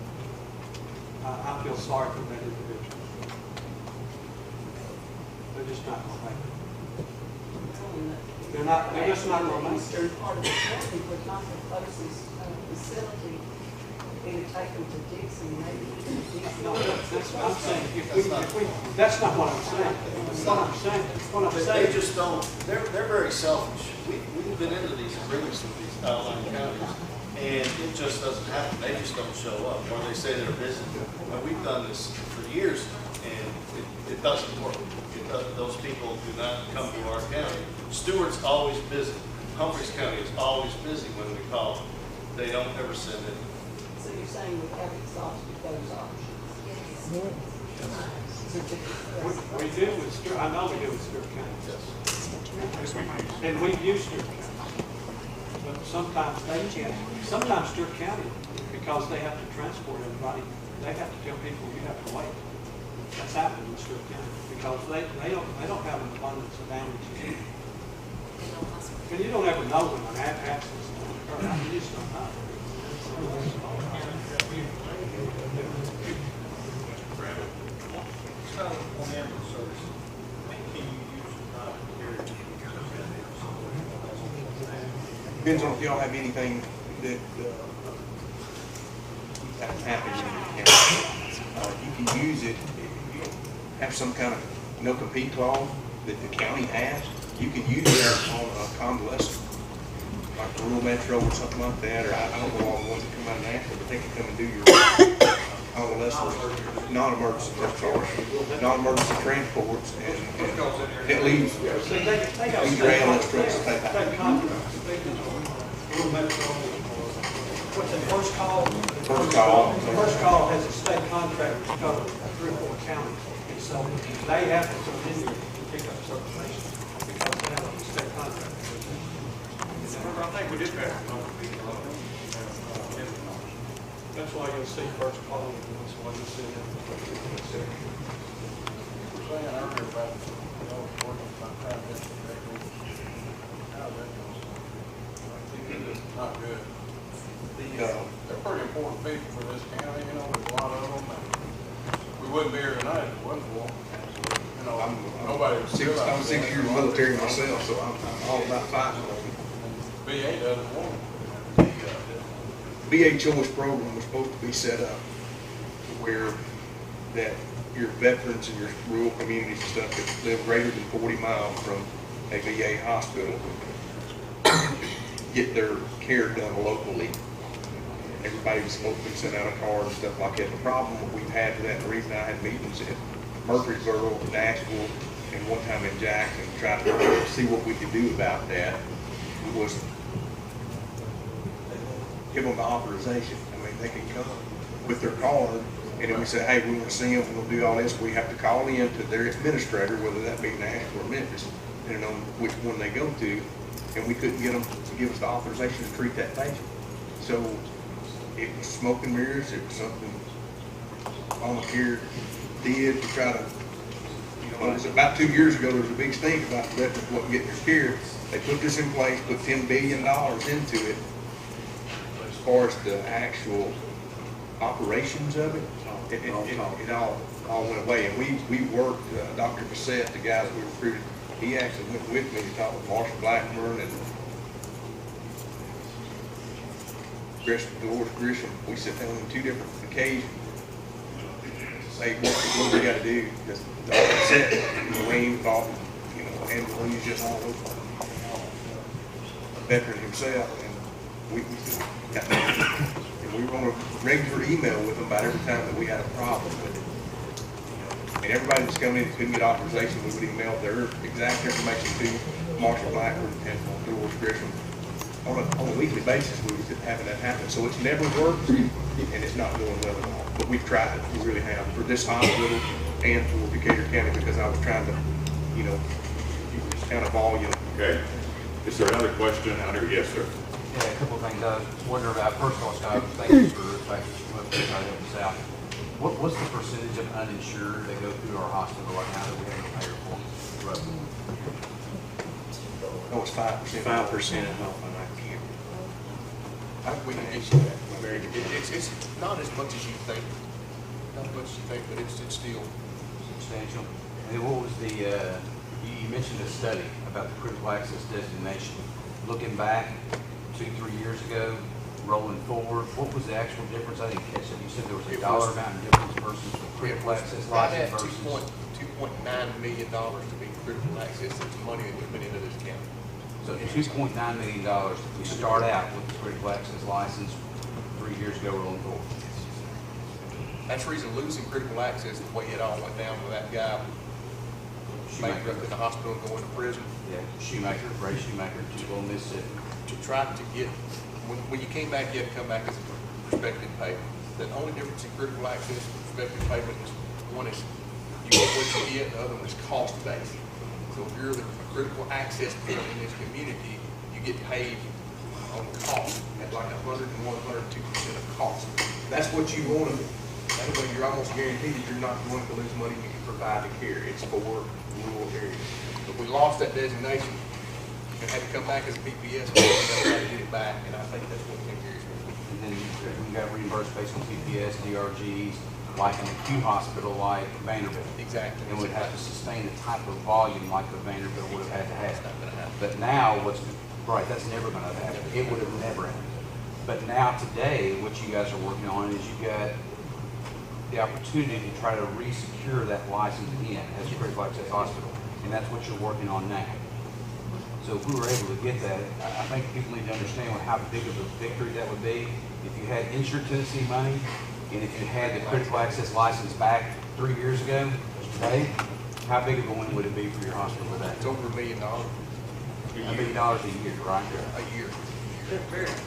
I feel sorry for that individual. They're just not going to make it. They're just not going to make it. Eastern part of the county was not the closest facility. It would take them to Dixon, maybe even Dixon. No, I'm saying, that's not what I'm saying. What I'm saying. They just don't, they're very selfish. We've been into these agreements with these outlying counties, and it just doesn't happen. They just don't show up, or they say they're busy. But we've done this for years, and it doesn't work. Those people do not come to our county. Stewart's always busy. Humphreys County is always busy when we call them. They don't ever send it. So you're saying we have exhausted those options? We do with Stewart, I know we do with Stewart County. Yes. And we've used Stewart County. But sometimes sometimes Stewart County, because they have to transport everybody, they have to tell people you have to wait. That's happened in Stewart County, because they don't have an abundance of ambulances. And you don't ever know when an accident's going to occur. You just don't know. On ambulance service, can you use Depends on if y'all have anything that happens in your county. You can use it, if you have some kind of no compete clause that the county has, you can use it on a convalescent, like rural metro or something like that, or I don't know all the ones that come out of Nashville, but they can come and do your convalescent, non-emergency, non-emergency transports, and it leaves your ambulance trucks to take out. What's the first call? First call. The first call has a state contract to cover 3 or 4 counties. And so they have to come in here to pick up certain patients because they have a state contract. I think we did that. That's why you'll see first call, and that's why you'll see that. We're saying earlier about, working on trying to get how that goes. I think it is not good. They're pretty important people for this county, there's a lot of them, and we wouldn't be here tonight if it wasn't for them. Nobody would still out. I'm 6 years military myself, so I'm all about fighting. VA doesn't want them. VA choice program was supposed to be set up where that your veterans and your rural communities and stuff that live greater than 40 miles from a VA hospital get their care done locally. Everybody was supposed to send out a card and stuff like that. The problem we've had with that, and the reason I had meetings in Murfreesboro, Nashville, and one time in Jackson, trying to see what we could do about that, was give them the authorization. I mean, they can come with their card, and then we say, hey, we want to see them, we'll do all this. We have to call in to their administrator, whether that be Nashville or Memphis, depending on which one they go to, and we couldn't get them to give us the authorization to treat that patient. So it was smoke and mirrors. It was something Obamacare did to try to, it was about 2 years ago, there was a big stink about the veterans wasn't getting their care. They put this in place, put $10 billion into it. But as far as the actual operations of it, it all went away. And we worked, Dr. Bassett, the guy that we recruited, he actually went with me to talk with Marshall Blackburn and Dolores Grisham. We sit down on 2 different occasions. Say what we got to do. Because Dr. Bassett, Marine, fought, ambulances all over. A veteran himself, and we were on a regular email with them about every time that we had a problem with it. And everybody that's coming in that couldn't get authorization, we would email their exact information to Marshall Blackburn and Dolores Grisham. On a weekly basis, we were having that happen. So it's never worked, and it's not going well at all. But we've tried it, we really have, for this hospital and for Decatur County, because I was trying to, kind of volume. Okay. Is there another question? Yes, sir. Yeah, a couple of things I was wondering about. First of all, Scott, thank you for trying to help us out. What's the percentage of uninsured that go through our hospital right now that we have to pay for? Roughly? Oh, it's 5%. 5% of health and acute. We can issue that. It's not as much as you think. Not as much as you think, but it's still Substantial. And then what was the, you mentioned a study about the critical access designation. Looking back 2-3 years ago, rolling forward, what was the actual difference? I didn't catch it. You said there was a dollar amount difference versus the critical access license versus. $2.9 million to be critical access. That's money that we put into this county. So $2.9 million, we start out with the critical access license 3 years ago rolling forward. That's the reason losing critical access, the way it all went down with that guy bankrupt in the hospital and going to prison. Yeah, Shoemaker, Ray Shoemaker, Chico, Mississippi. To try to get, when you came back, you had to come back as a prospective payment. The only difference in critical access and prospective payment is one is you get what you get, the other one is cost-based. So if you're the critical access point in this community, you get paid on cost at like 101, 102% of cost. That's what you want to do. That way you're almost guaranteed that you're not going to lose money when you provide the care. It's for rural areas. But we lost that designation and had to come back as a PPS and try to get it back, and I think that's what we think. And then we got reimbursed based on PPS, DRGs, like an acute hospital like Vanderbilt. Exactly. And would have to sustain the type of volume like the Vanderbilt would have had to have. But now right, that's never going to happen. It would have never happened. But now today, what you guys are working on is you got the opportunity to try to re-secure that license again as a critical access hospital. And that's what you're working on now. So if we were able to get that, I think people need to understand how big of a victory that would be. If you had insured Tennessee money, and if you had the critical access license back 3 years ago, today, how big of a win would it be for your hospital today? It's over $1 million. $1 million a year, right? A year.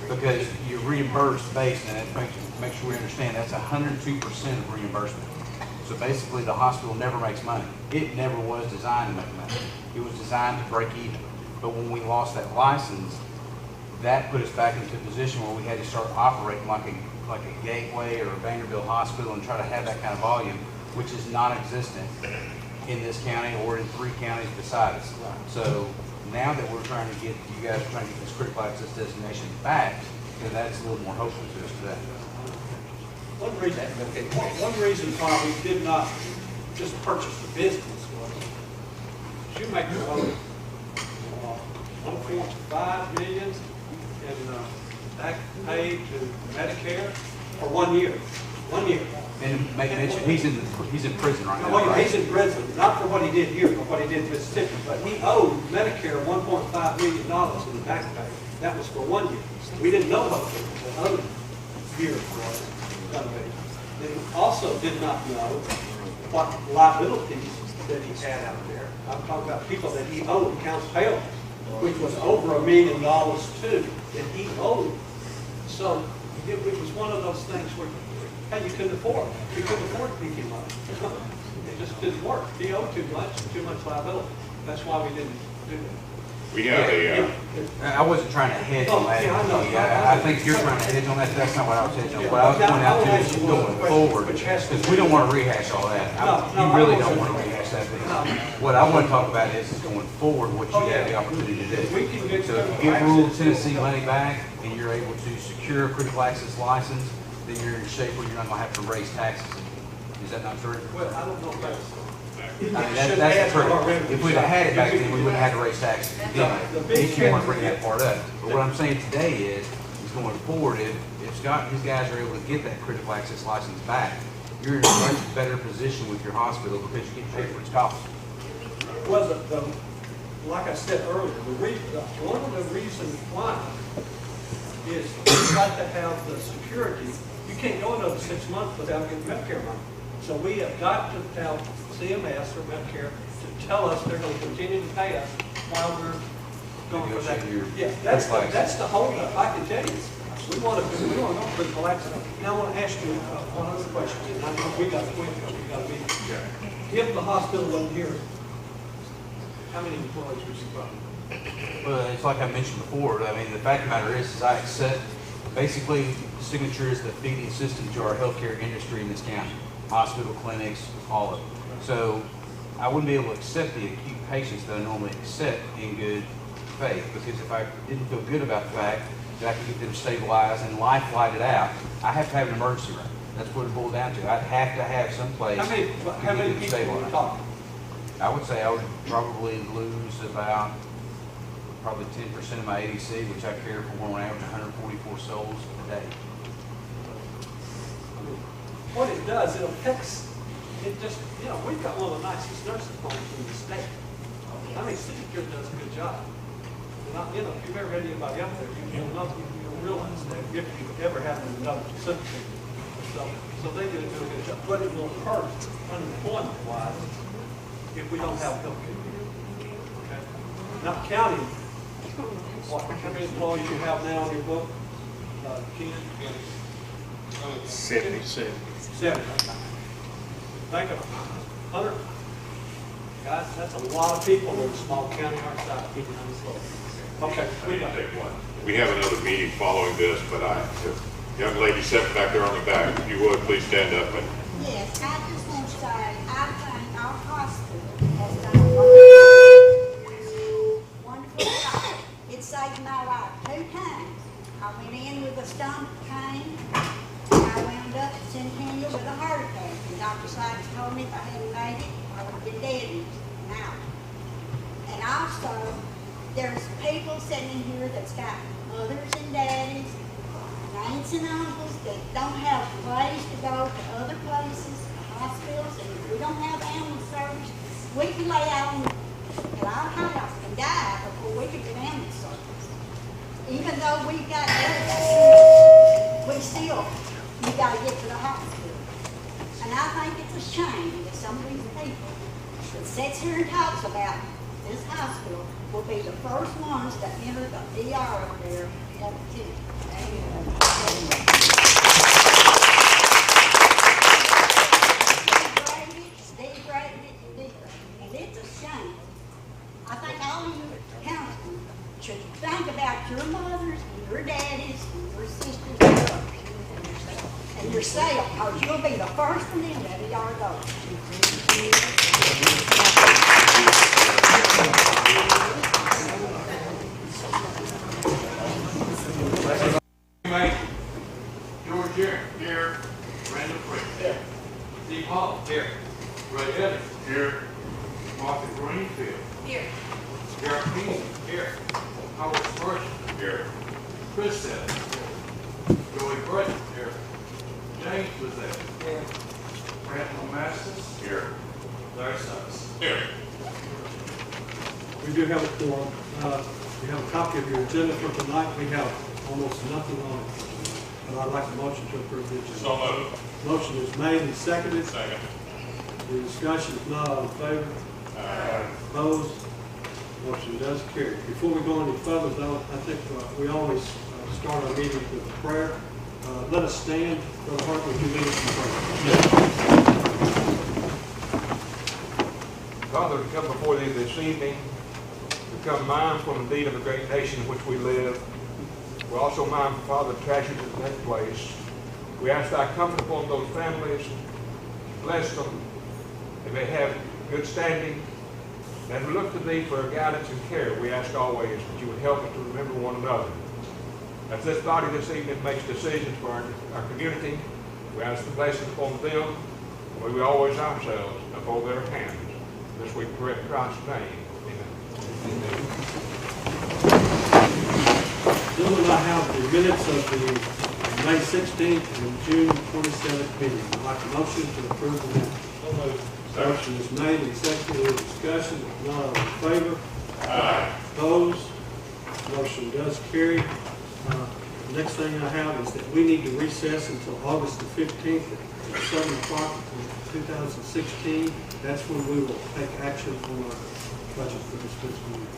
Because you're reimbursed based, and it makes sure we understand, that's 102% of reimbursement. So basically, the hospital never makes money. It never was designed to make money. It was designed to break even. But when we lost that license, that put us back into a position where we had to start operating like a Gateway or a Vanderbilt hospital and try to have that kind of volume, which is non-existent in this county or in 3 counties beside us. So now that we're trying to get, you guys are trying to get this critical access designation back, then that's a little more hopeful to us today. One reason why we did not just purchase the business was Shoemaker owed $1.5 million in back paid to Medicare for 1 year. 1 year. And to make mention, he's in prison right now. Well, right? he's in prison, not for what he did here, but what he did in Mississippi, but he owed Medicare $1.5 million in back pay. That was for 1 year. We didn't know what the other year was gonna be. They also did not know what liabilities that he had out there. I'm talking about people that he owed accounts payable, which was over $1 million too, that he owed. So it was one of those things where, hey, you couldn't afford it. You couldn't afford to keep him money. It just didn't work. He owed too much liability. That's why we didn't do it. We have a, I wasn't trying to hedge on that. Yeah, I know. I think you're trying to hedge on that. That's not what I was hedging on. What I was pointing out to is going forward, because we don't want to rehash all that. You really don't want to rehash that thing. What I want to talk about is going forward, what you have the opportunity to do. So if you get rural Tennessee money back and you're able to secure a critical access license, then you're in shape where you're not going to have to raise taxes. Is that not true? Well, I don't know if that's. I mean, that's the truth. If we'd have had it back then, we wouldn't have had to raise taxes. If you want to bring that part up. But what I'm saying today is going forward, if Scott and his guys are able to get that critical access license back, you're in a much better position with your hospital because you get paid for its costs. Well, like I said earlier, one of the reasons why is you've got to have the security. You can't go another 6 months without getting Medicare money. So we have got to have CMS or Medicare to tell us they're going to continue to pay us while we're going for that. Yeah, that's the holdup. I can tell you. We want to go for the collection. Now I want to ask you one other question. And I know we got to quit because we got to be. If the hospital wasn't here, how many employees would you run? Well, it's like I mentioned before. I mean, the fact of the matter is I accept basically Signature is the feeding system to our healthcare industry in this county. Hospital, clinics, all of it. So I wouldn't be able to accept the acute patients that I normally accept in good faith, because if I didn't feel good about the fact that I could get them stabilized and life lighted out, I have to have an emergency room. That's what it boiled down to. I'd have to have some place How many to people are we talking? I would say I would probably lose about 10% of my ADC, which I care for on average 144 souls a day. What it does, it affects, it just, we've got one of the nicest nursing homes in the state. I mean, Signature does a good job. If you've ever had anybody up there, you'll realize that if you ever have another facility. So they do a good job. But it will hurt unemployment-wise if we don't have health care. Okay? Not counting how many employees you have now on your book, Ken? 70. 70. Think of 100. Guys, that's a lot of people in a small county our size. Okay. we have another meeting following this, but young lady sitting back there on the back, if you would, please stand up and. Yes, I just want to say, I think our hospital has done a wonderful job. It saved my life 2 times. I went in with a stomach pain, and I wound up at Centennial with a heart attack. And Dr. Sykes told me if I hadn't made it, I would have been dead now. And also, there's people sitting in here that's got mothers and daddies, aunts and uncles that don't have a place to go to other places, hospitals, and if we don't have ambulance service, we can lay out at our house and die before we can get ambulance service. Even though we've got we gotta get to the hospital. And I think it's a shame that some of these people that sits here and talks about this hospital will be the first ones to enter the ER up there at the T. And it's a shame. I think all of you councilmen should think about your mothers and your daddies and your sisters and brothers and yourself, because you'll be the first one in that ER door. George here. Here. Randall Prick. Here. Steve Hall. Here. Ray Evans. Here. Martha Greenfield. Here. Garrett King. Here. Howard Spurgeon. Here. Chris Evans. Here. Joey Burton. Here. James was there. Here. Randall Masters. Here. Larry Summers. Here. We do have a quorum. We have a copy of your agenda for tonight. We have almost nothing on it. But I'd like a motion to approve the agenda. So moved. Motion is made and seconded. Second. The discussion is not all in favor. Opposed? Motion does carry. Before we go any further, though, I think we always start our meeting with a prayer. Let us stand. Brother Hart, would you lead us in prayer? Father, we come before thee this evening, become mindful indeed of the great nation in which we live. We're also mindful, Father, of tragedy that takes place. We ask thy comfort upon those families, bless them, that they have good standing. And as we look to thee for guidance and care, we ask always that you would help us to remember one another. As this body this evening makes decisions for our community, we ask the blessing upon them, and we always ourselves uphold their hands. This we pray in Christ's name. Amen. Then will I have the minutes of the May 16th and June 27th meeting. I'd like a motion to approve the minutes. Motion is made and seconded. Any discussion? If not, all in favor? Opposed? Motion does carry. The next thing I have is that we need to recess until August the 15th at 7 o'clock in 2016. That's when we will take action on our budget for this fiscal year.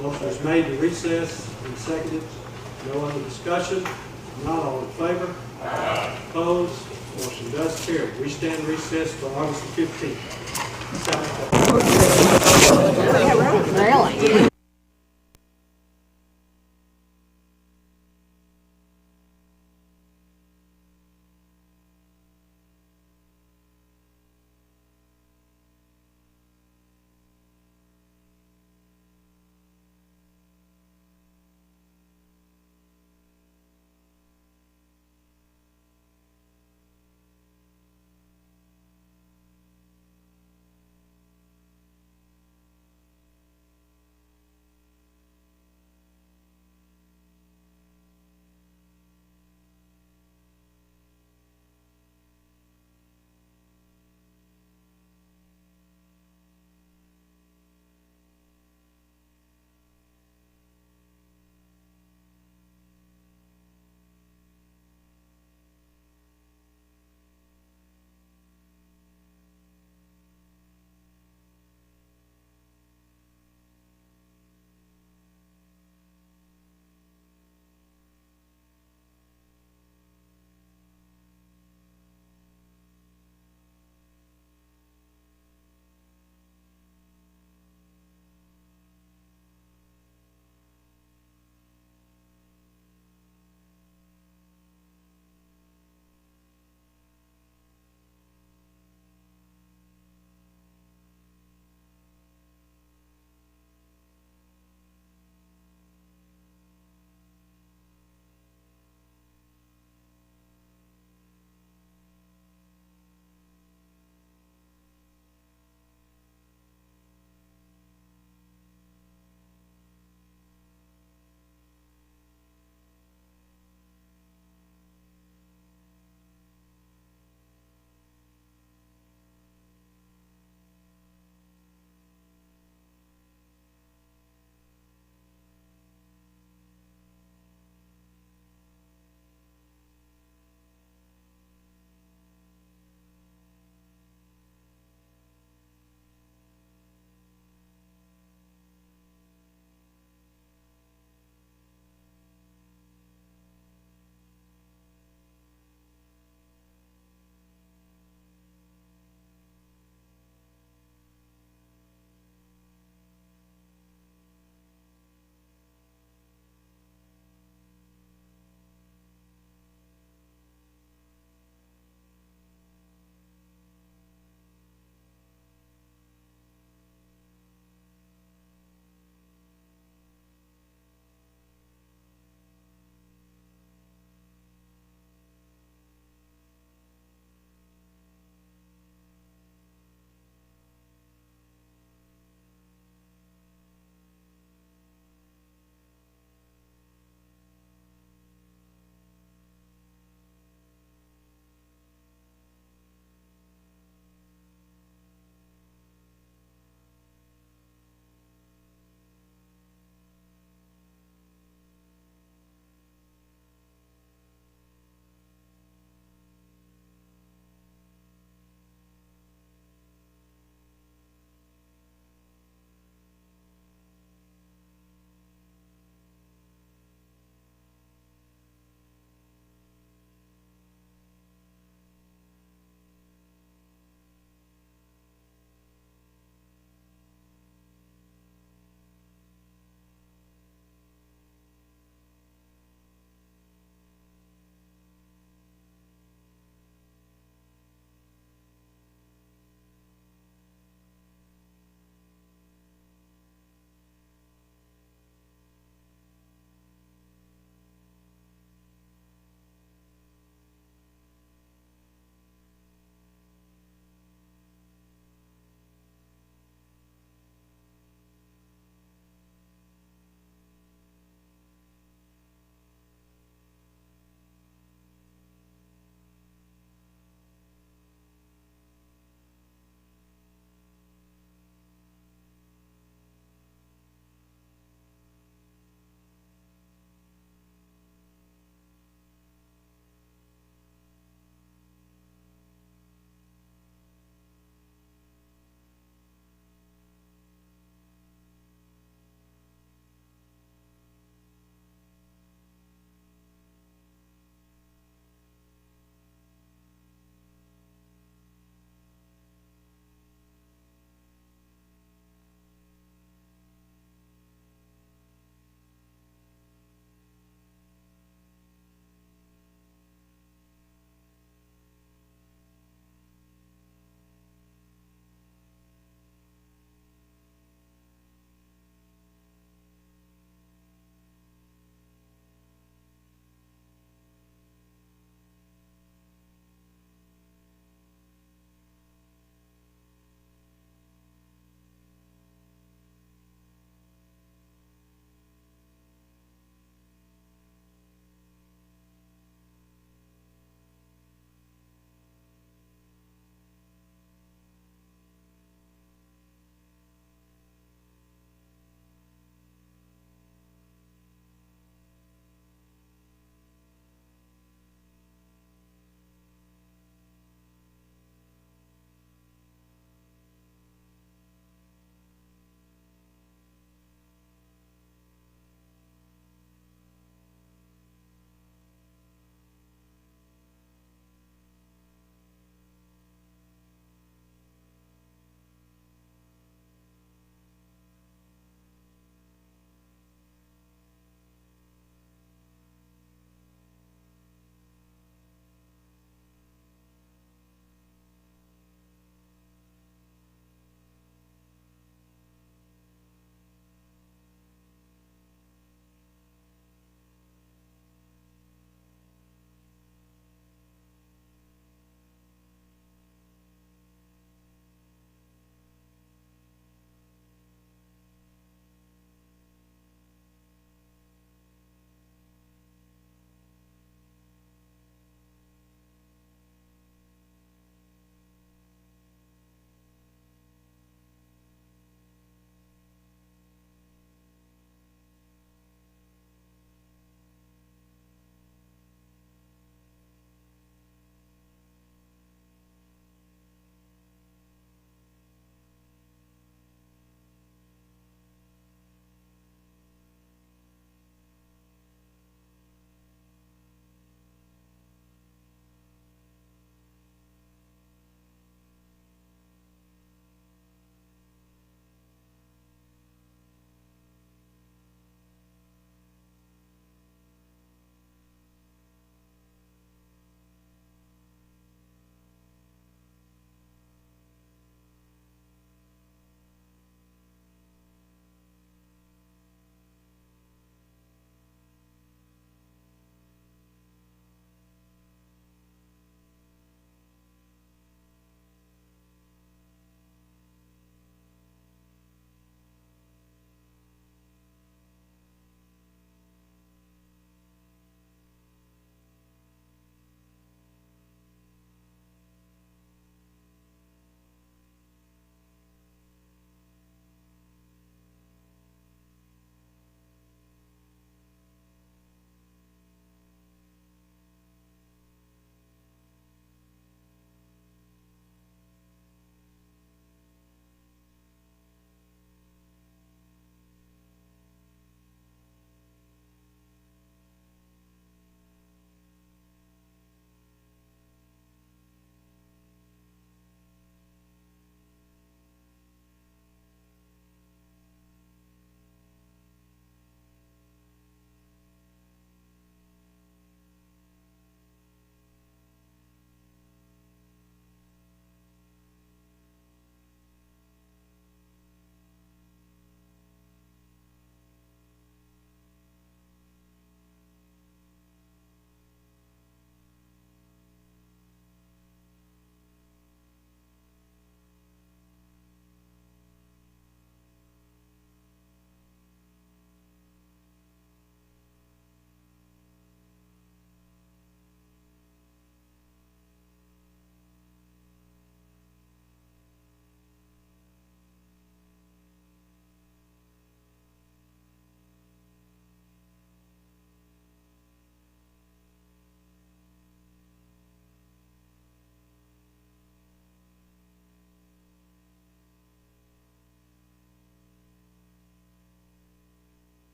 Motion is made to recess and seconded. No other discussion? Not all in favor? Opposed? Motion does carry. We stand recessed for August the 15th. Really?